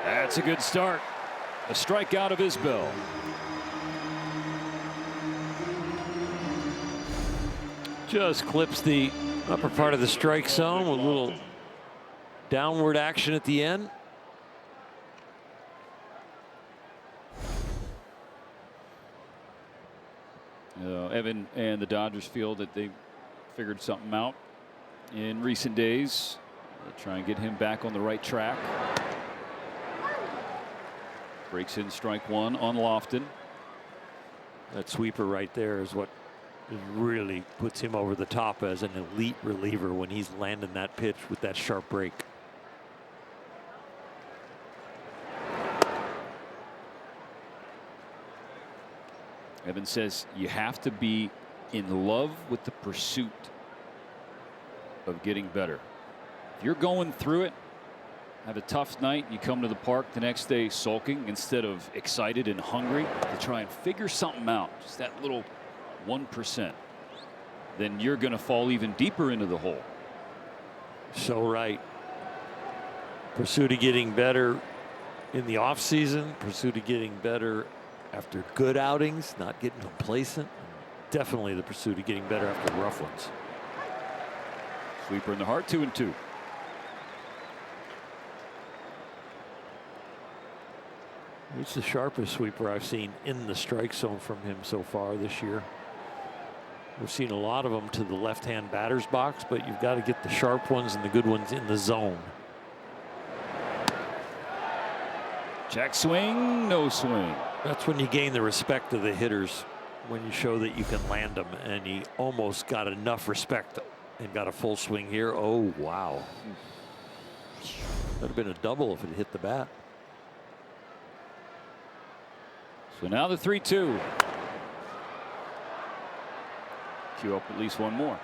That's a good start. A strikeout of Isbell. Just clips the upper part of the strike zone with a little downward action at the end. Evan and the Dodgers feel that they figured something out in recent days. They'll try and get him back on the right track. Breaks in strike 1 on Lofton. That sweeper right there is what really puts him over the top as an elite reliever when he's landing that pitch with that sharp break. Evan says you have to be in love with the pursuit of getting better. If you're going through it, have a tough night, you come to the park the next day sulking instead of excited and hungry to try and figure something out, just that little 1%, then you're going to fall even deeper into the hole. So right. Pursuit of getting better in the offseason, pursuit of getting better after good outings, not getting complacent. Definitely the pursuit of getting better after rough ones. Sweeper in the heart, 2-2. It's the sharpest sweeper I've seen in the strike zone from him so far this year. We've seen a lot of them to the left-hand batter's box, but you've got to get the sharp ones and the good ones in the zone. Check swing, no swing. That's when you gain the respect of the hitters, when you show that you can land them, and he almost got enough respect and got a full swing here. Oh, wow. That would have been a double if it hit the bat. So now the 3-2. Cue up at least one more.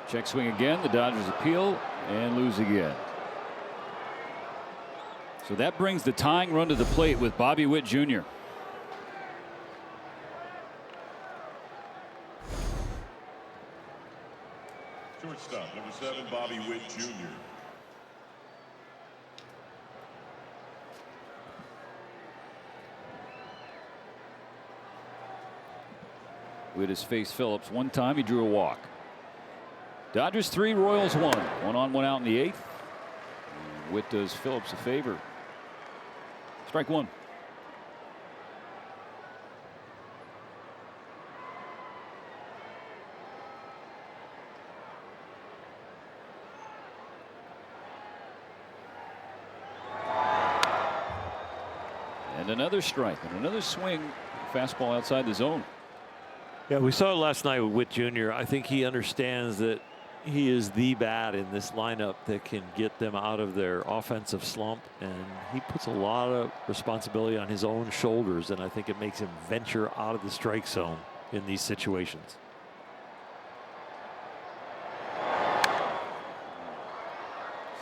Check swing again. The Dodgers appeal and lose again. So that brings the tying run to the plate with Bobby Witt Jr. Shortstop, number 7, Bobby Witt Jr. Witt has faced Phillips one time. He drew a walk. Dodgers 3, Royals 1. 1 on, 1 out in the 8th. Witt does Phillips a favor. Strike one. And another strike and another swing. Fastball outside the zone. Yeah, we saw it last night with Witt Jr. I think he understands that he is the bat in this lineup that can get them out of their offensive slump, and he puts a lot of responsibility on his own shoulders, and I think it makes him venture out of the strike zone in these situations.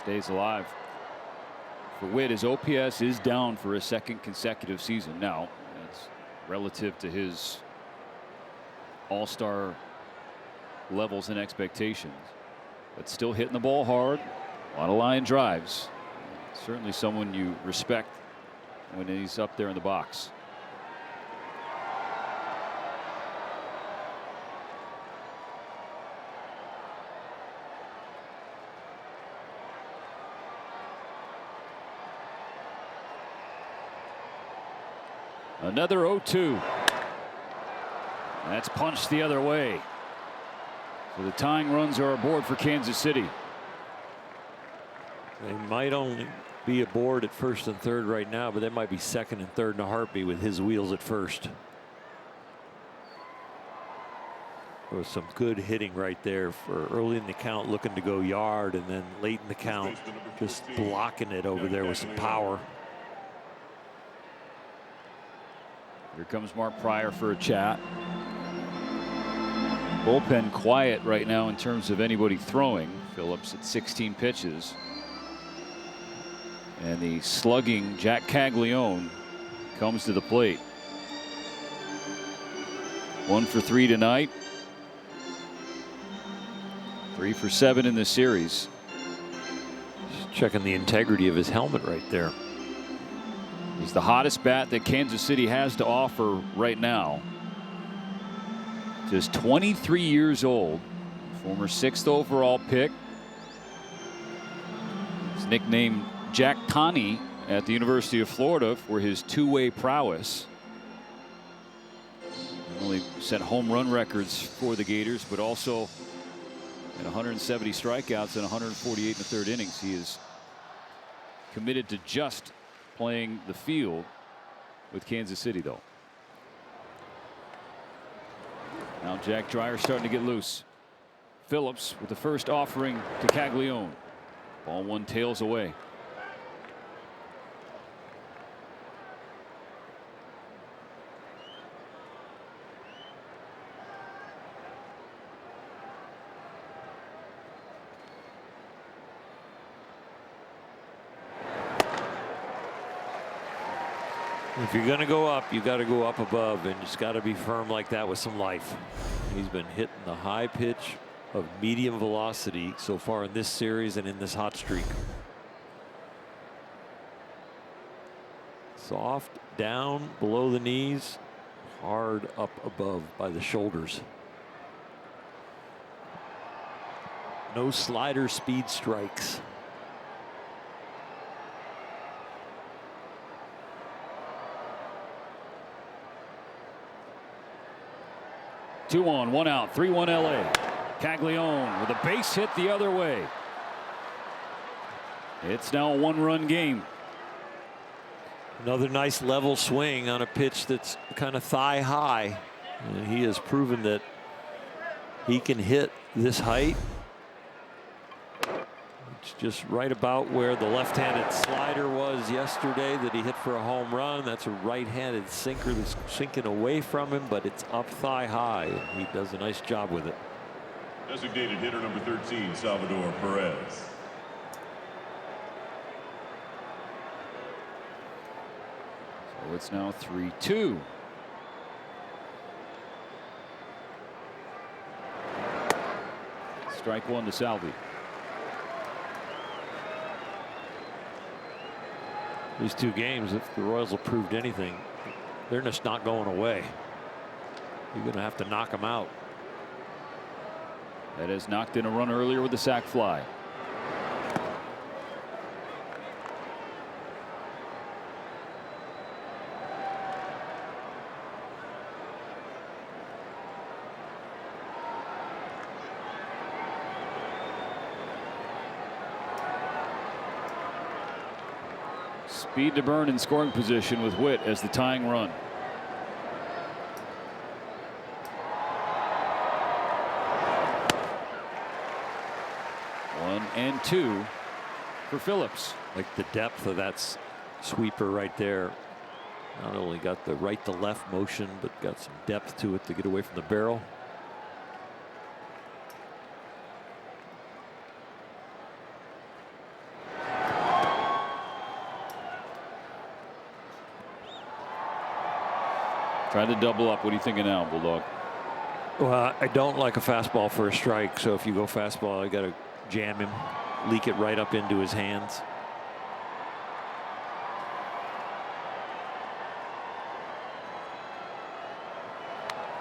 Stays alive. For Witt, his OPS is down for a second consecutive season. Now, that's relative to his all-star levels and expectations, but still hitting the ball hard. A lot of line drives. Certainly someone you respect when he's up there in the box. Another 0-2. That's punched the other way. So the tying runs are aboard for Kansas City. They might only be aboard at first and third right now, but they might be second and third in a heartbeat with his wheels at first. There was some good hitting right there for early in the count, looking to go yard, and then late in the count just blocking it over there with some power. Here comes Mark Pryor for a chat. Bullpen quiet right now in terms of anybody throwing. Phillips at 16 pitches. And the slugging Jack Caglione comes to the plate. 1 for 3 tonight. 3 for 7 in this series. Just checking the integrity of his helmet right there. He's the hottest bat that Kansas City has to offer right now. Just 23 years old. Former 6th overall pick. He's nicknamed Jack Tani at the University of Florida for his two-way prowess. Not only set home run records for the Gators, but also at 170 strikeouts and 148 in the third innings. He is committed to just playing the field with Kansas City, though. Now Jack Dreyer starting to get loose. Phillips with the first offering to Caglione. Ball one tails away. If you're going to go up, you got to go up above, and it's got to be firm like that with some life. He's been hitting the high pitch of medium velocity so far in this series and in this hot streak. Soft down below the knees, hard up above by the shoulders. No slider speed strikes. Two on, 1 out, 3-1 LA. Caglione with a base hit the other way. It's now a 1-run game. Another nice level swing on a pitch that's kind of thigh high. And he has proven that he can hit this height. It's just right about where the left-handed slider was yesterday that he hit for a home run. That's a right-handed sinker that's sinking away from him, but it's up thigh high, and he does a nice job with it. Designated hitter number 13, Salvador Perez. So it's now 3-2. Strike one to Salvi. These two games, if the Royals have proved anything, they're just not going away. You're going to have to knock them out. That has knocked in a run earlier with the sac fly. Speed to burn in scoring position with Witt as the tying run. One and two for Phillips. Like the depth of that sweeper right there. Not only got the right to left motion, but got some depth to it to get away from the barrel. Try to double up. What are you thinking now, Bulldog? Well, I don't like a fastball for a strike. So if you go fastball, I got to jam him, leak it right up into his hands.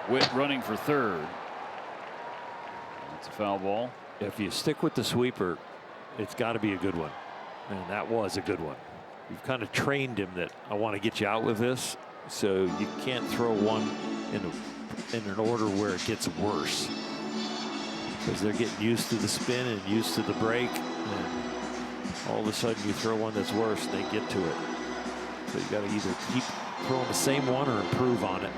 Witt running for third. That's a foul ball. If you stick with the sweeper, it's got to be a good one. And that was a good one. You've kind of trained him that I want to get you out with this. So you can't throw one in an order where it gets worse, because they're getting used to the spin and used to the break, and all of a sudden you throw one that's worse and they get to it. So you got to either keep throwing the same one or improve on it.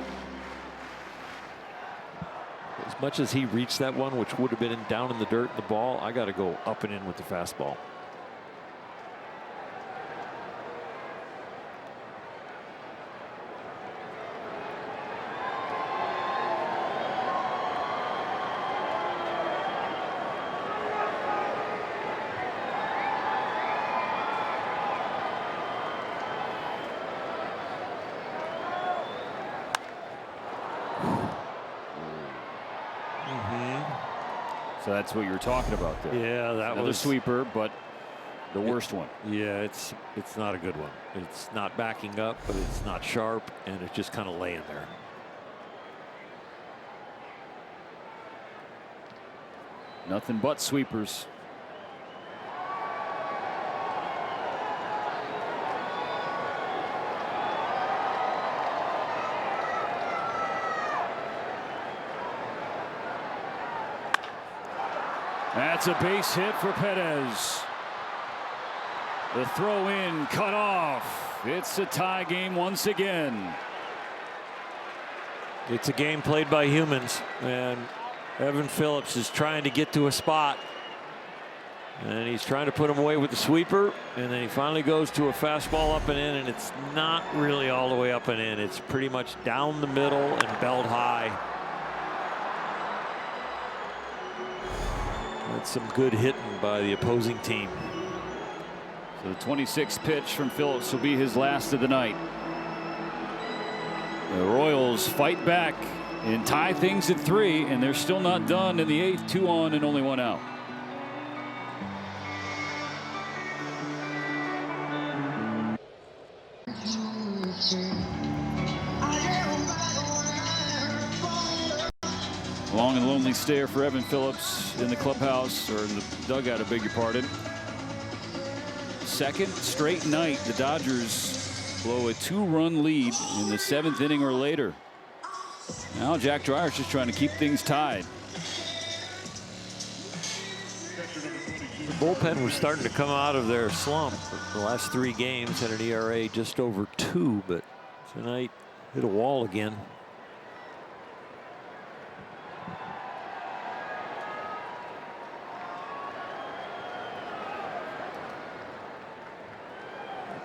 As much as he reached that one, which would have been down in the dirt, the ball, I got to go up and in with the fastball. So that's what you were talking about there. Yeah, that Another was sweeper, but the worst one. Yeah, it's not a good one. It's not backing up, but it's not sharp, and it's just kind of laying there. Nothing but sweepers. That's a base hit for Perez. The throw in cut off. It's a tie game once again. It's a game played by humans, and Evan Phillips is trying to get to a spot, and he's trying to put him away with the sweeper, and then he finally goes to a fastball up and in, and it's not really all the way up and in. It's pretty much down the middle and belt high. That's some good hitting by the opposing team. So the 26th pitch from Phillips will be his last of the night. The Royals fight back and tie things at 3, and they're still not done in the 8th. 2 on and only 1 out. Long and lonely stare for Evan Phillips in the clubhouse, or in the dugout, I beg your pardon. Second straight night the Dodgers blow a 2-run lead in the 7th inning or later. Now Jack Dreyer's just trying to keep things tied. The bullpen was starting to come out of their slump. The last 3 games had an ERA just over 2, but tonight hit a wall again.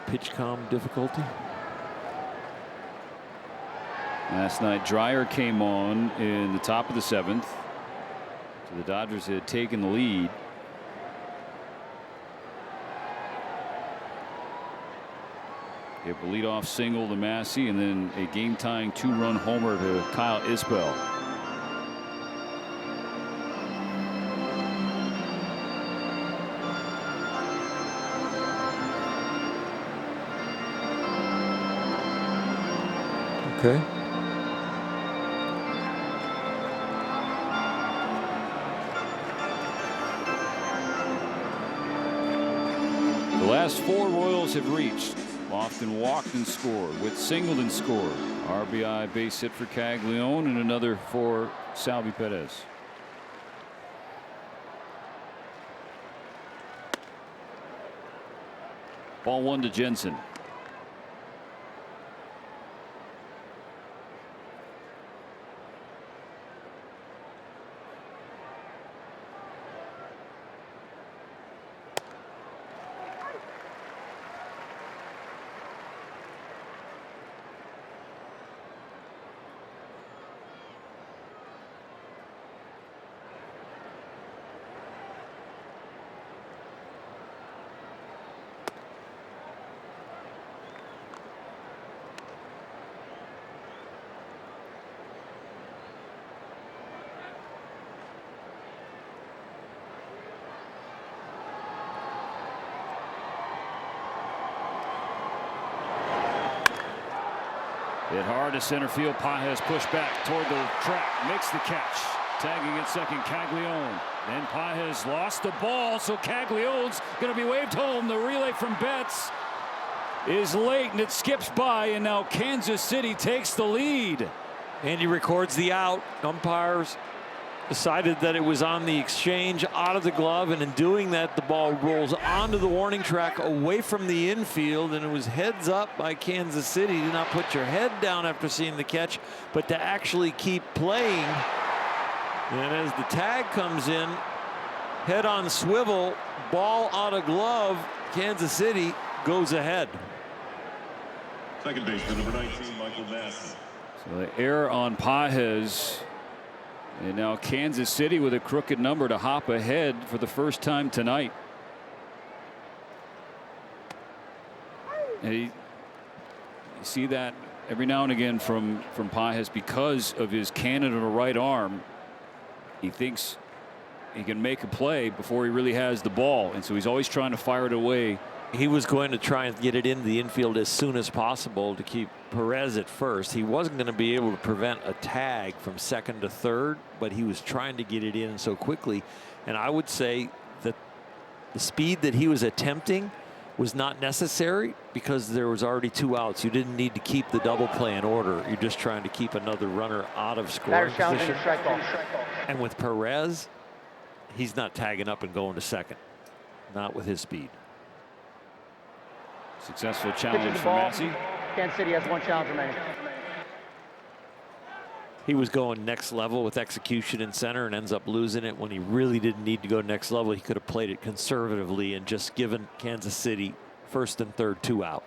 Pitch calm difficulty. Last night Dreyer came on in the top of the 7th. So the Dodgers had taken the lead. Gave a leadoff single to Massey, and then a game-tying 2-run homer to Kyle Isbell. Okay. last 4 Royals have reached. Lofton walked and scored. Witt singled and scored. RBI base hit for Caglione and another for Salvi Perez. Ball 1 to Jensen. Hit hard to center field. Pages pushed back toward the track. Makes the catch. Tagging at second, Caglione. Then Pages lost the ball, so Caglione's going to be waved home. The relay from Betts is late, and it skips by, and now Kansas City takes the lead. And he records the out. Umpires decided that it was on the exchange out of the glove, and in doing that, the ball rolls onto the warning track away from the infield, and it was heads up by Kansas City. Do not put your head down after seeing the catch, but to actually keep playing. And as the tag comes in, head on swivel, ball out of glove, Kansas City goes ahead. Second baseman, number 19, Michael Massey. So the error on Pages. And now Kansas City with a crooked number to hop ahead for the first time tonight. And you see that every now and again from Pages because of his cannon on the right arm. He thinks he can make a play before he really has the ball, and so he's always trying to fire it away. He was going to try and get it into the infield as soon as possible to keep Perez at first. He wasn't going to be able to prevent a tag from second to third, but he was trying to get it in so quickly. And I would say that the speed that he was attempting was not necessary because there was already 2 outs. You didn't need to keep the double play in order. You're just trying to keep another runner out of scoring position. And with Perez, he's not tagging up and going to second. Not with his speed. Successful challenge for Massey. Kansas City has 1 challenge remaining. He was going next level with execution in center and ends up losing it when he really didn't need to go next level. He could have played it conservatively and just given Kansas City first and third 2 out.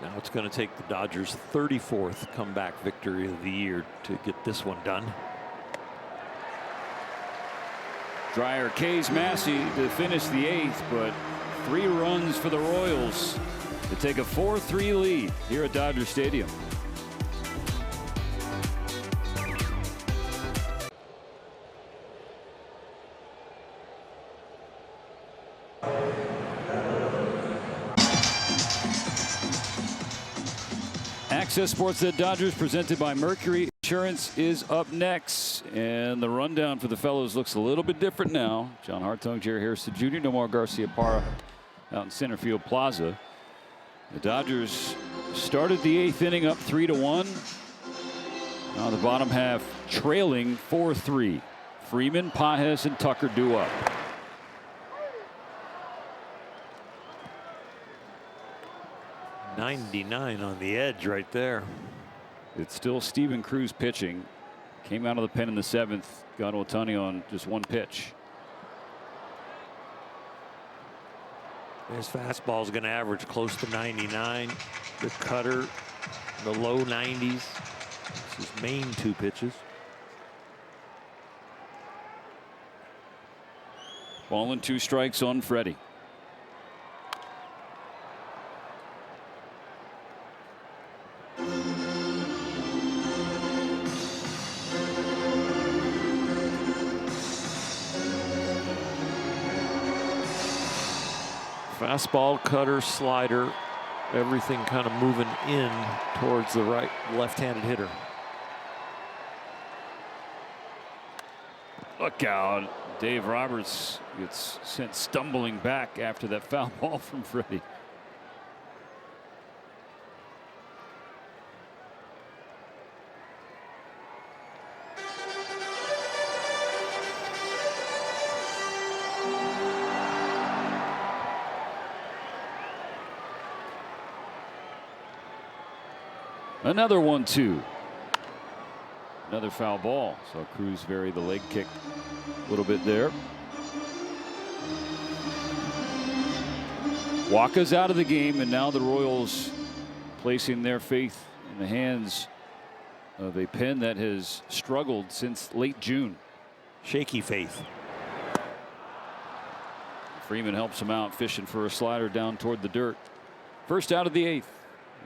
Now it's going to take the Dodgers' 34th comeback victory of the year to get this one done. Dreyer K's Massey to finish the 8th, but 3 runs for the Royals to take a 4-3 lead here at Dodger Stadium. Access Sports at Dodgers presented by Mercury Insurance is up next, and the rundown for the fellows looks a little bit different now. John Hartung, Jerry Harrison Jr., Nomar Garcia-Parra out in center field plaza. The Dodgers started the 8th inning up 3-1. Now the bottom half trailing 4-3. Freeman, Pages, and Tucker due up. .99 on the edge right there. It's still Steven Cruz pitching. Came out of the pen in the 7th. Got Ohtani on just 1 pitch. His fastball is going to average close to 99. The cutter, the low 90s. It's his main 2 pitches. Ball and 2 strikes on Freddie. Fastball, cutter, slider, everything kind of moving in towards the left-handed hitter. Look out. Dave Roberts gets sent stumbling back after that foul ball from Freddie. Another 1-2. Another foul ball. So Cruz varied the leg kick a little bit there. Waka's out of the game, and now the Royals placing their faith in the hands of a pen that has struggled since late June. Shaky faith. Freeman helps him out, fishing for a slider down toward the dirt. First out of the 8th.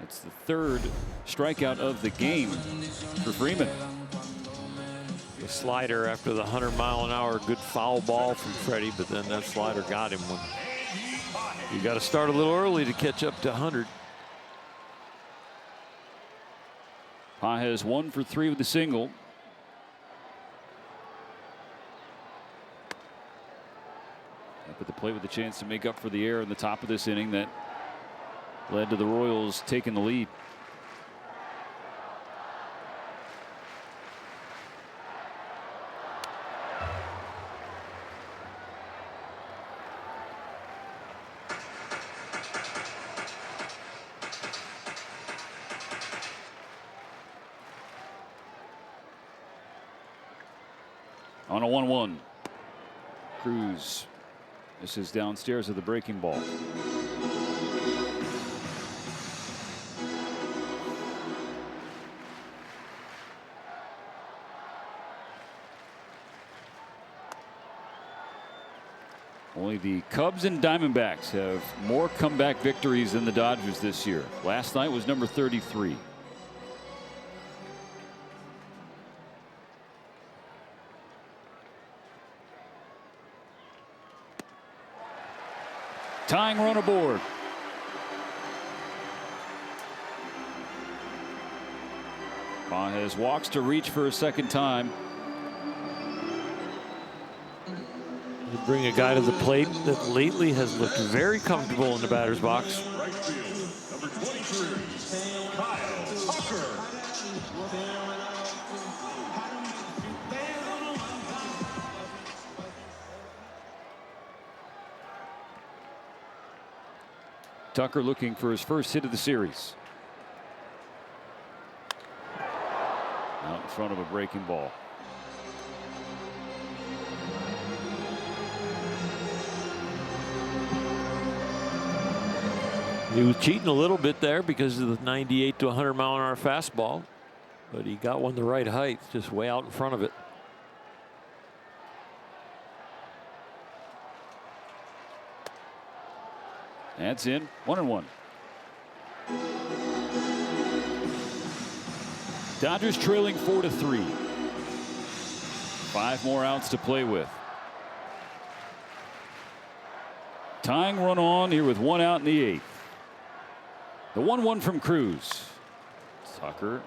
That's the 3rd strikeout of the game for Freeman. The slider after the 100-mile-an-hour good foul ball from Freddie, but then that slider got him. When you got to start a little early to catch up to 100. Pages 1 for 3 with the single. Up at the plate with a chance to make up for the error in the top of this inning that led to the Royals taking the lead. On a 1-1. Cruz. This is downstairs of the breaking ball. Only the Cubs and Diamondbacks have more comeback victories than the Dodgers this year. Last night was number 33. Tying run aboard. Pages walks to reach for a second time. You bring a guy to the plate that lately has looked very comfortable in the batter's box. Right field, number 23, Kyle Tucker. Tucker looking for his first hit of the series. Out in front of a breaking ball. He was cheating a little bit there because of the 98 to 100-mile-an-hour fastball, but he got one the right height, just way out in front of it. That's in. 1-1. Dodgers trailing 4-3. 5 more outs to play with. Tying run on here with 1 out in the 8th. The 1-1 from Cruz. Tucker.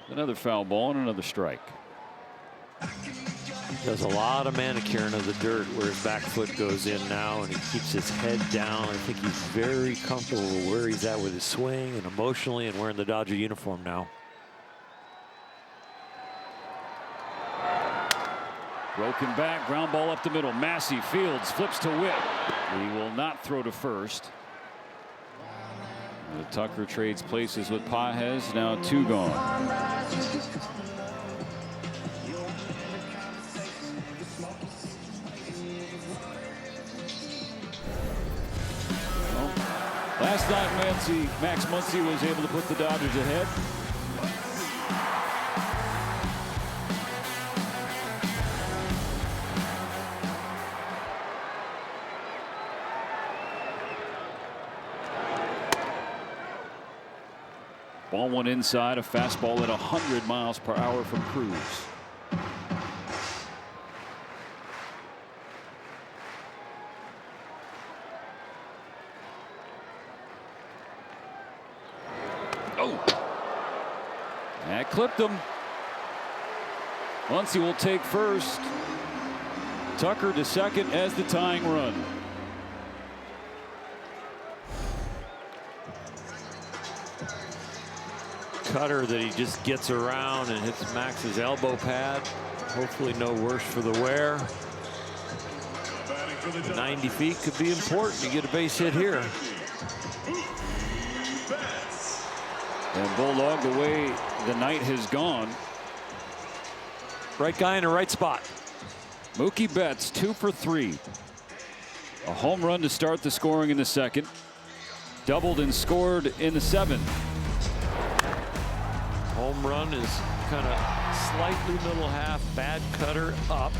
Another foul ball and another strike. He does a lot of manicuring of the dirt where his back foot goes in now, and he keeps his head down. I think he's very comfortable where he's at with his swing and emotionally and wearing the Dodger uniform now. Broken back, ground ball up the middle. Massey fields, flips to Whit. He will not throw to first. Tucker trades places with Pages. Now 2 gone. Well, last night, Max Muncy was able to put the Dodgers ahead. Ball 1 inside, a fastball at 100 miles per hour from Cruz. clipped him. Muncy will take first. Tucker to second as the tying run. Cutter that he just gets around and hits Max's elbow pad. Hopefully no worse for the wear. 90 feet could be important to get a base hit here. And Bulldog, the way the night has gone. Right guy in the right spot. Mookie Betts 2 for 3. A home run to start the scoring in the second. Doubled and scored in the seventh. Home run is kind of slightly middle half, bad cutter up.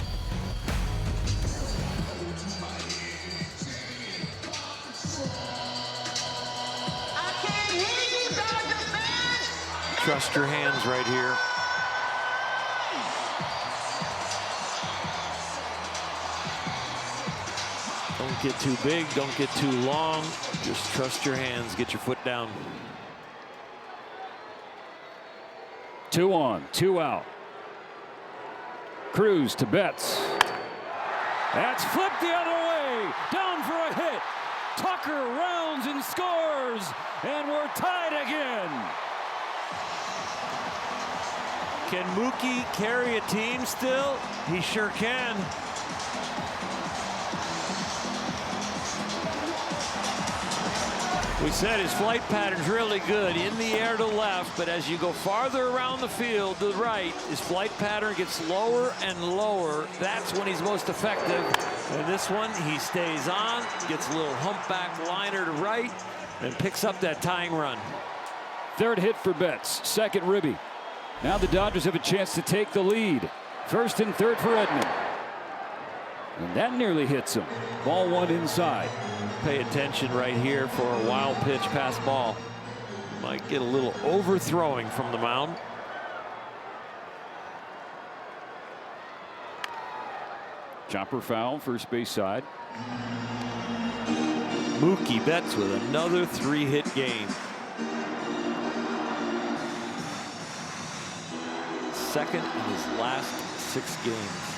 Trust your hands right here. Don't get too big, don't get too long. Just trust your hands, get your foot down. 2 on, 2 out. Cruz to Betts. That's flipped the other way. Down for a hit. Tucker rounds and scores. And we're tied again. Can Mookie carry a team still? He sure can. We said his flight pattern's really good, in the air to left, but as you go farther around the field to the right, his flight pattern gets lower and lower. That's when he's most effective. And this one, he stays on, gets a little humpback liner to right, and picks up that tying run. Third hit for Betts, second ribby. Now the Dodgers have a chance to take the lead. First and third for Edman. And that nearly hits him. Ball one inside. Pay attention right here for a wild pitch pass ball. Might get a little overthrowing from the mound. Chopper foul, first base side. Mookie Betts with another 3-hit game. Second in his last 6 games.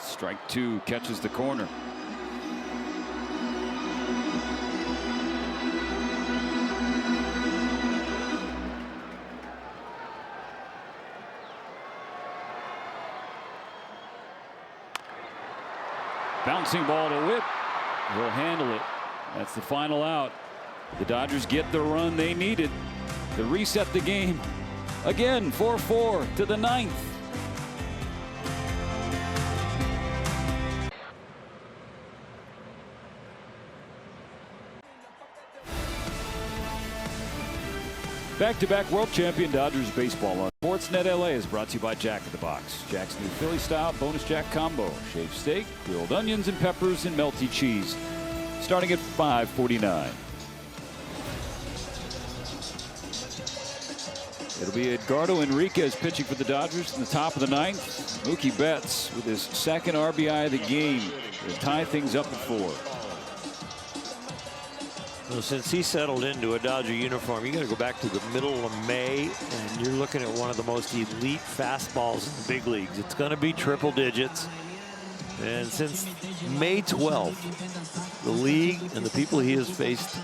Strike 2, catches the corner. Bouncing ball to Whip. He'll handle it. That's the final out. The Dodgers get the run they needed to reset the game. Again, 4-4 to the 9th. Back-to-back world champion Dodgers baseball on Sportsnet LA is brought to you by Jack in the Box. Jack's new Philly style bonus Jack combo. Shaved steak, grilled onions and peppers, and melty cheese. Starting at $5.49. It'll be Edgardo Enriquez pitching for the Dodgers in the top of the 9th. Mookie Betts with his second RBI of the game to tie things up at 4. Well, since he settled into a Dodger uniform, you got to go back to the middle of May, and you're looking at one of the most elite fastballs in the big leagues. It's going to be triple digits. And since May 12th, the league and the people he has faced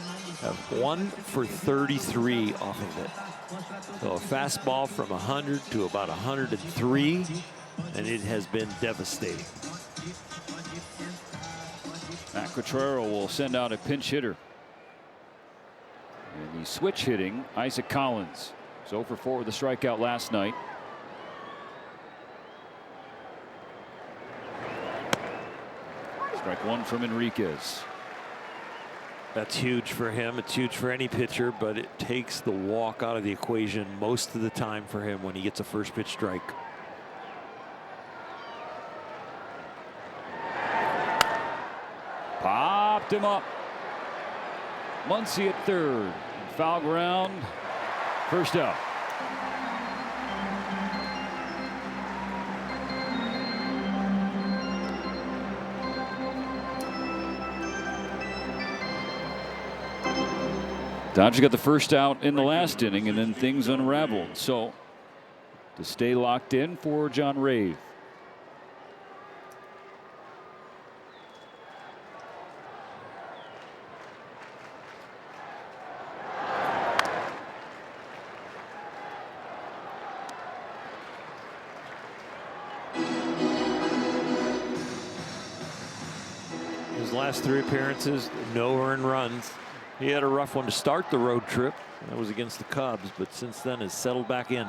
have 1 for 33 off of it. So a fastball from 100 to about 103, and it has been devastating. Matt Quatrero will send out a pinch hitter. And the switch hitting Isaac Collins. He's 0 for 4 with a strikeout last night. Strike 1 from Enriquez. That's huge for him. It's huge for any pitcher, but it takes the walk out of the equation most of the time for him when he gets a first pitch strike. Popped him up. Muncy at third. Foul ground. First out. Dodgers got the first out in the last inning, and then things unraveled. So to stay locked in for John Rave. His last 3 appearances, no earned runs. He had a rough one to start the road trip. That was against the Cubs, but since then has settled back in.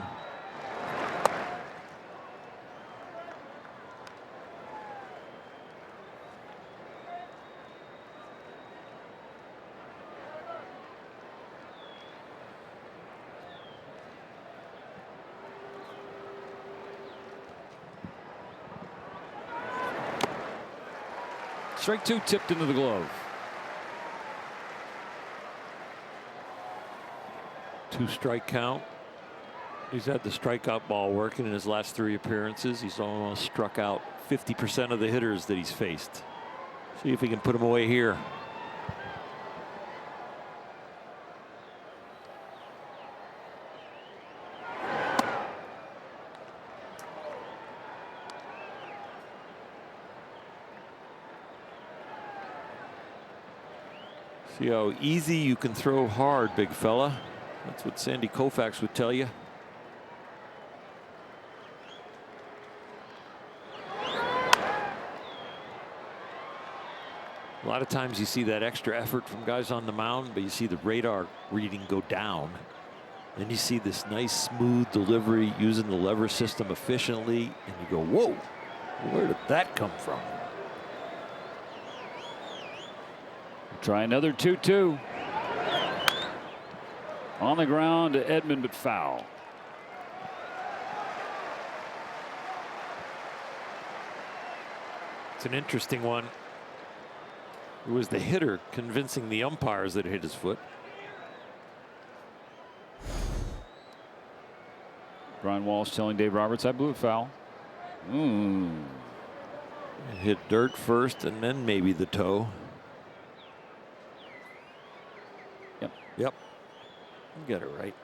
Strike 2 tipped into the glove. 2-strike count. He's had the strikeout ball working in his last 3 appearances. He's almost struck out 50% of the hitters that he's faced. See if he can put him away here. See how easy you can throw hard, big fella. That's what Sandy Koufax would tell you. A lot of times you see that extra effort from guys on the mound, but you see the radar reading go down. Then you see this nice smooth delivery using the lever system efficiently, and you go, whoa, where did that come from? Try another 2-2. On the ground to Edman, but foul. It's an interesting one. It was the hitter convincing the umpires that it hit his foot. Brian Walsh telling Dave Roberts, I blew a foul. It hit dirt first and then maybe the toe. Yep. You got it right.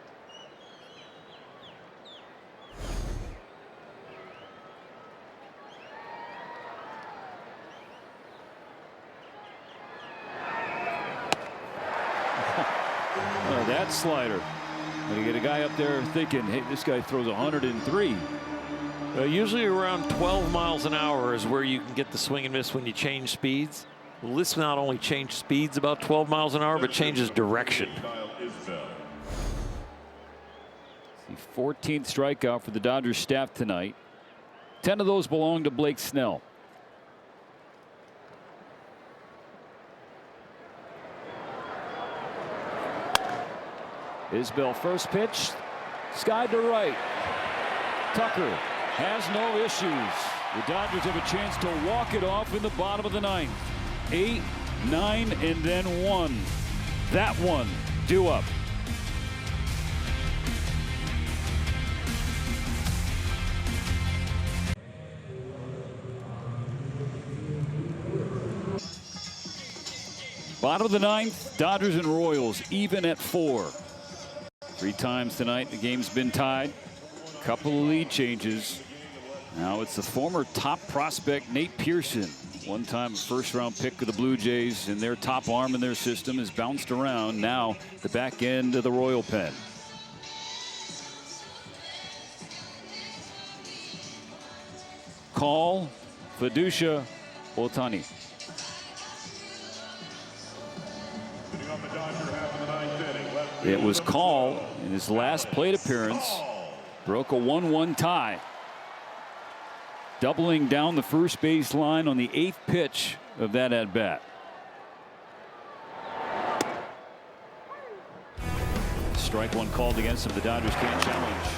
That slider. And you get a guy up there thinking, hey, this guy throws 103. Usually around 12 miles an hour is where you can get the swing and miss when you change speeds. Well, this not only changed speeds about 12 miles an hour, but changes direction. The 14th strikeout for the Dodgers staff tonight. 10 of those belong to Blake Snell. Isbell first pitch, skied to right. Tucker has no issues. The Dodgers have a chance to walk it off in the bottom of the 9th. 8, 9, and then 1. That one due up. Bottom of the 9th, Dodgers and Royals even at 4. 3 times tonight the game's been tied. Couple of lead changes. Now it's the former top prospect Nate Pearson. One time a first-round pick of the Blue Jays, and their top arm in their system has bounced around. Now the back end of the Royal pen. Call, Fiducia, Otani. It was Call in his last plate appearance. Broke a 1-1 tie. Doubling down the first base line on the 8th pitch of that at bat. Strike 1 called against him. The Dodgers can't challenge.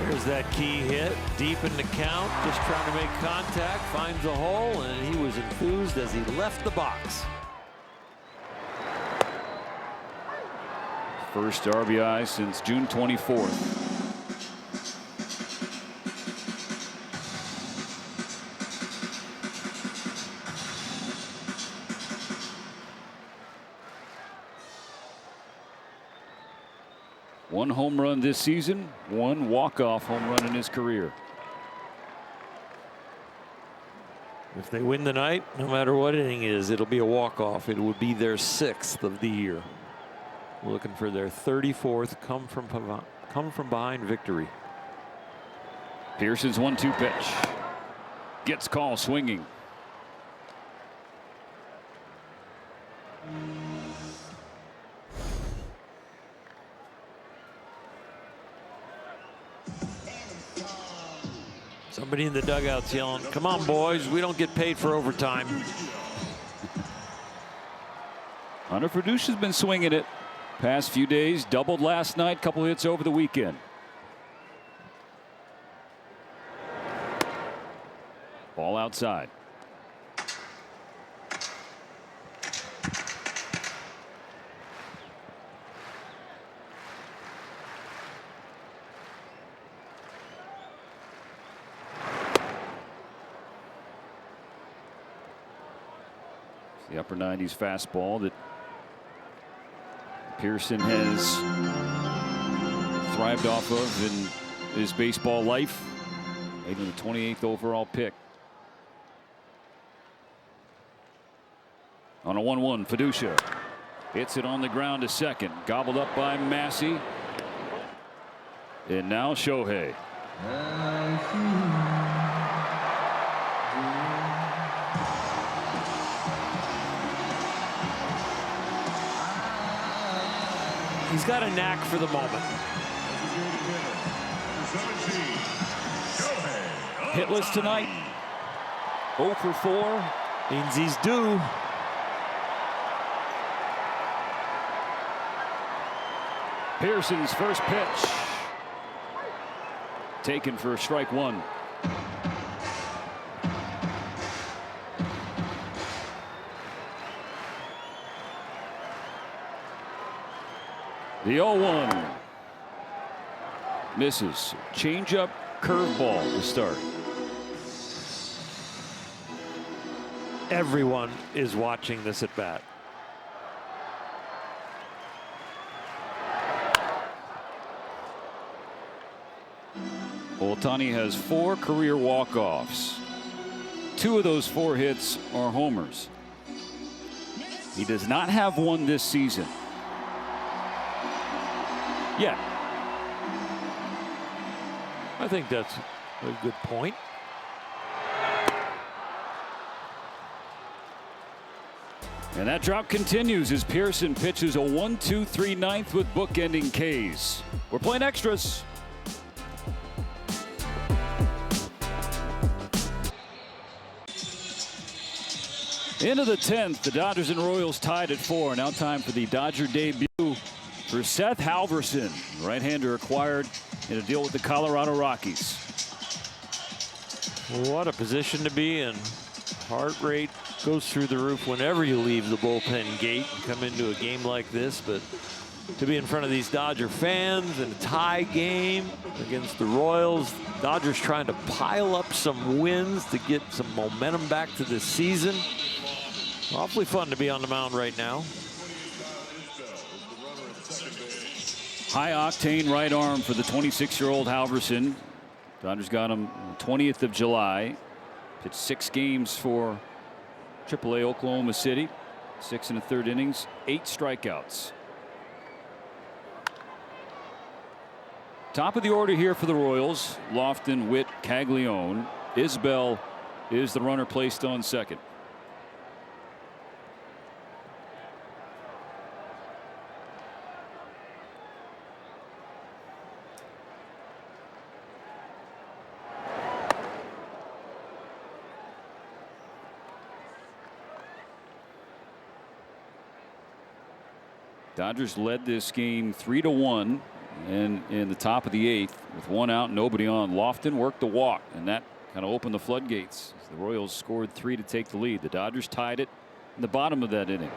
There's that key hit deep in the count, just trying to make contact, finds a hole, and he was enthused as he left the box. First RBI since June 24th. 1 home run this season, 1 walk-off home run in his career. If they win tonight, no matter what inning it is, it'll be a walk-off. It would be their 6th of the year. Looking for their 34th come from behind victory. Pearson's 1-2 pitch. Gets called swinging. Somebody in the dugout's yelling, "Come on, boys, we don't get paid for overtime." Hunter Verduche's been swinging it past few days. Doubled last night, couple hits over the weekend. Ball outside. The upper 90s fastball that Pearson has thrived off of in his baseball life. Made him the 28th overall pick. On a 1-1, Verduche hits it on the ground to second. Gobbled up by Massey. And now Shohei. He's got a knack for the moment. Hitless tonight. 0 for 4. Means he's due. Pearson's first pitch. Taken for strike 1. The 0-1 misses. Changeup, curveball to start. Everyone is watching this at bat. Ohtani has 4 career walk-offs. 2 of those 4 hits are homers. He does not have one this season. Yeah. I think that's a good point. And that drought continues as Pearson pitches a 1-2-3 ninth with bookending Ks. We're playing extras. Into the 10th, the Dodgers and Royals tied at 4. Now time for the Dodger debut for Seth Halverson, right-hander acquired in a deal with the Colorado Rockies. What a position to be in. Heart rate goes through the roof whenever you leave the bullpen gate and come into a game like this, but to be in front of these Dodger fans in a tie game against the Royals, Dodgers trying to pile up some wins to get some momentum back to this season. Awfully fun to be on the mound right now. High octane right arm for the 26-year-old Halverson. Dodgers got him 20th of July. Pitched 6 games for AAA Oklahoma City. 6 1/3 innings, 8 strikeouts. Top of the order here for the Royals. Lofton, Witt, Caglione. Isbell is the runner placed on second. Dodgers led this game 3-1, and in the top of the 8th with 1 out, nobody on. Lofton worked the walk, and that kind of opened the floodgates. The Royals scored 3 to take the lead. The Dodgers tied it in the bottom of that inning.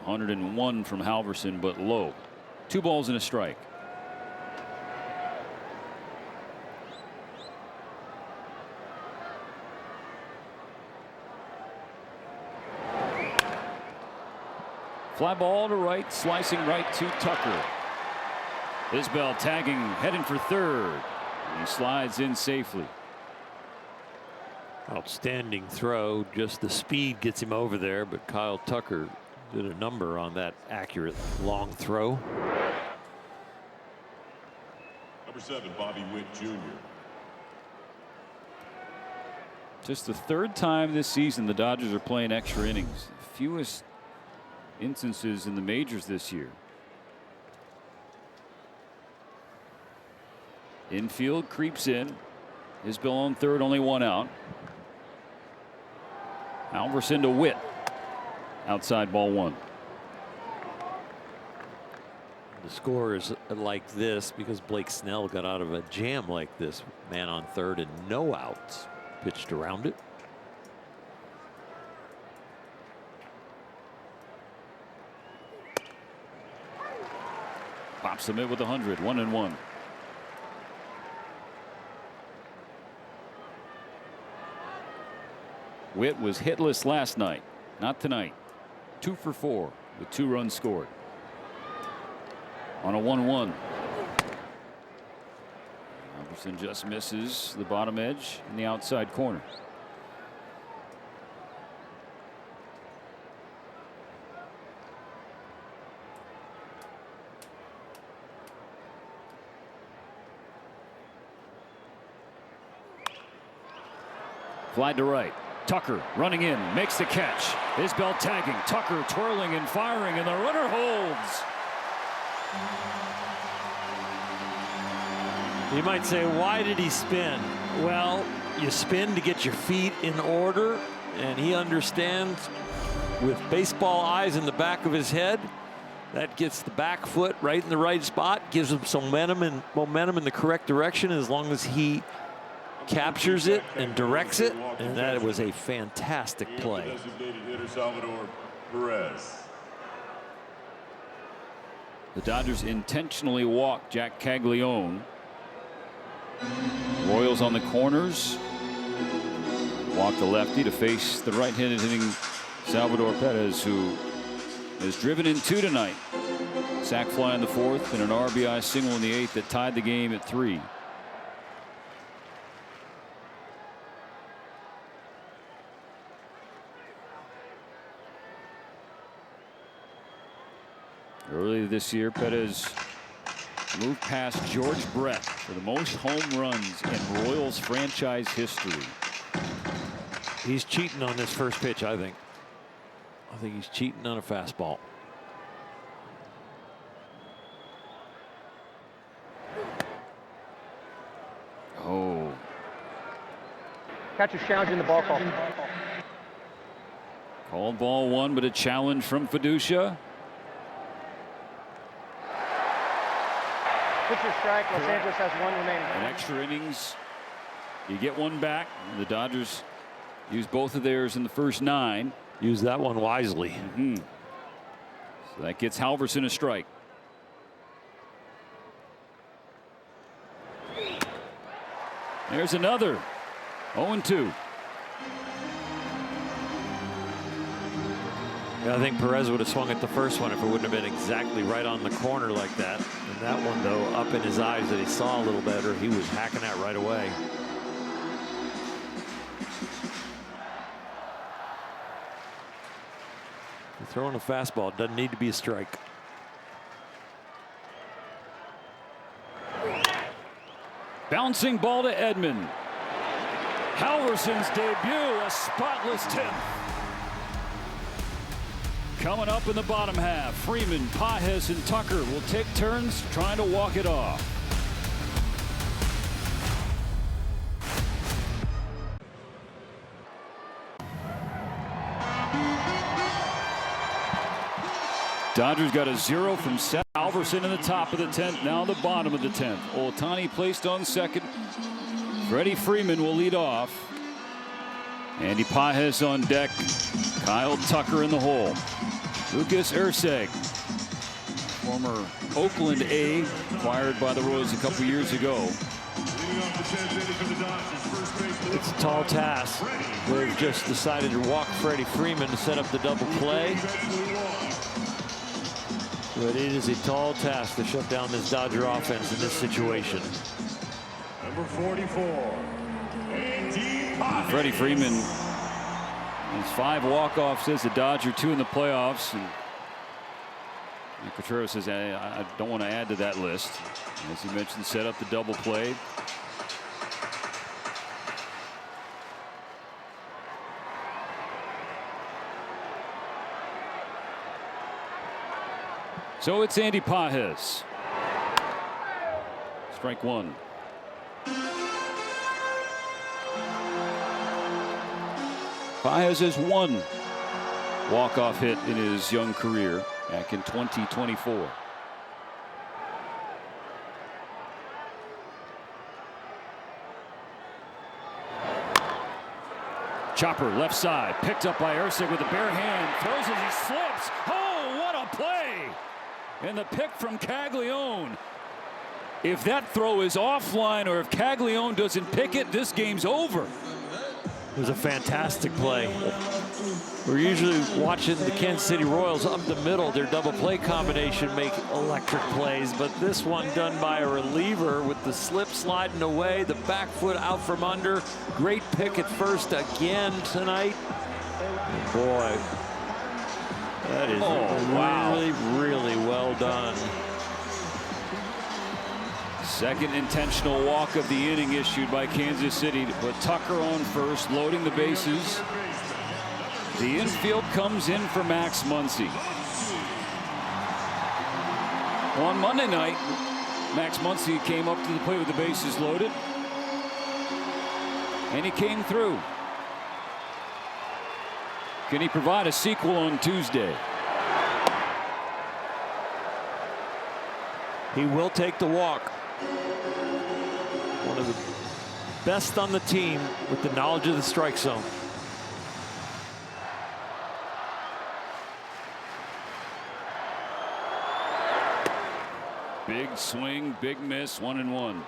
101 from Halverson, but low. 2 balls and a strike. Fly ball to right, slicing right to Tucker. Isbell tagging, heading for third. And he slides in safely. Outstanding throw. Just the speed gets him over there, but Kyle Tucker did a number on that accurate long throw. Number 7, Bobby Witt Jr. Just the third time this season the Dodgers are playing extra innings. Fewest instances in the majors this year. Infield creeps in. Isbell on third, only one out. Alverson to Witt. Outside, ball one. The score is like this because Blake Snell got out of a jam like this. Man on third and no outs. Pitched around it. Pops the mid with 100. 1-1. Witt was hitless last night. Not tonight. 2 for 4 with 2 runs scored. On a 1-1. Alverson just misses the bottom edge in the outside corner. Fly to right. Tucker running in, makes the catch. Isbell tagging. Tucker twirling and firing, and the runner holds. You might say, why did he spin? Well, you spin to get your feet in order, and he understands with baseball eyes in the back of his head. That gets the back foot right in the right spot, gives him some momentum in the correct direction as long as he captures it and directs it, and that was a fantastic play. Designated hitter Salvador Perez. The Dodgers intentionally walk Jack Caglione. Royals on the corners. Walk the lefty to face the right-handed hitting Salvador Perez, who has driven in 2 tonight. Sac fly in the 4th and an RBI single in the 8th that tied the game at 3. Earlier this year, Perez moved past George Brett for the most home runs in Royals franchise history. He's cheating on this first pitch, I think. I think he's cheating on a fastball. Oh. Catcher's challenging the ball call. Called ball 1, but a challenge from Fiducia. Pitcher strike. Los Angeles has 1 remaining. In extra innings, you get 1 back. The Dodgers used both of theirs in the first 9. Use that one wisely. So that gets Halverson a strike. There's another. 0-2. Yeah, I think Perez would have swung at the first one if it wouldn't have been exactly right on the corner like that. And that one, though, up in his eyes that he saw a little better, he was hacking that right away. Throwing a fastball, it doesn't need to be a strike. Bouncing ball to Edman. Halverson's debut, a spotless 10th. Coming up in the bottom half, Freeman, Pages, and Tucker will take turns trying to walk it off. Dodgers got a 0 from Seth Halverson in the top of the 10th, now the bottom of the 10th. Ohtani placed on second. Freddie Freeman will lead off. Andy Pages on deck. Kyle Tucker in the hole. Lucas Erceg, former Oakland A, acquired by the Royals a couple years ago. It's a tall task. They've just decided to walk Freddie Freeman to set up the double play. But it is a tall task to shut down this Dodger offense in this situation. Number 44, Andy Potts. Freddie Freeman has 5 walk-offs as a Dodger, 2 in the playoffs. And Contreras says, I don't want to add to that list. As he mentioned, set up the double play. So it's Andy Pages. Strike 1. Pages has 1 walk-off hit in his young career back in 2024. Chopper left side, picked up by Erceg with a bare hand, throws as he slips. Oh, what a play! And the pick from Caglione. If that throw is offline or if Caglione doesn't pick it, this game's over. It was a fantastic play. We're usually watching the Kansas City Royals up the middle. Their double play combination make electric plays, but this one done by a reliever with the slip sliding away, the back foot out from under. Great pick at first again tonight. Boy, that is really, really well done. Second intentional walk of the inning issued by Kansas City to put Tucker on first, loading the bases. The infield comes in for Max Muncy. On Monday night, Max Muncy came up to the plate with the bases loaded, and he came through. Can he provide a sequel on Tuesday? He will take the walk. One of the best on the team with the knowledge of the strike zone. Big swing, big miss, 1-1.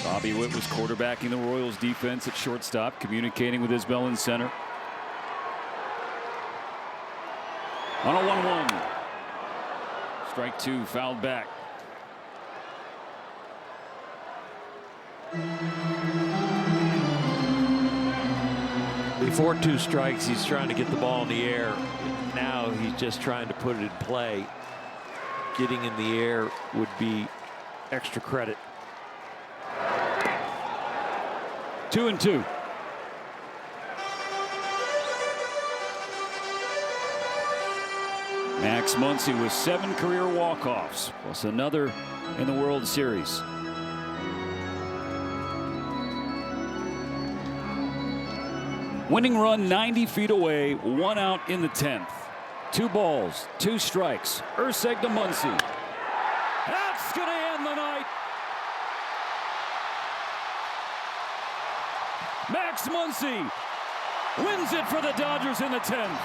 Bobby Witt was quarterbacking the Royals defense at shortstop, communicating with Isbell in center. On a 1-1. Strike 2, fouled back. Before 2 strikes, he's trying to get the ball in the air. Now he's just trying to put it in play. Getting in the air would be extra credit. 2-2. Max Muncy with 7 career walk-offs, plus another in the World Series. Winning run 90 feet away, 1 out in the 10th. 2 balls, 2 strikes. Erceg to Muncy. That's going to end the night. Max Muncy wins it for the Dodgers in the 10th.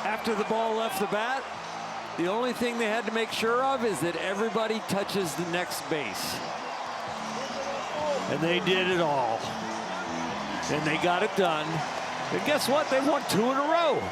After the ball left the bat, the only thing they had to make sure of is that everybody touches the next base. And they did it all. And they got it done. And guess what? They won 2 in a row.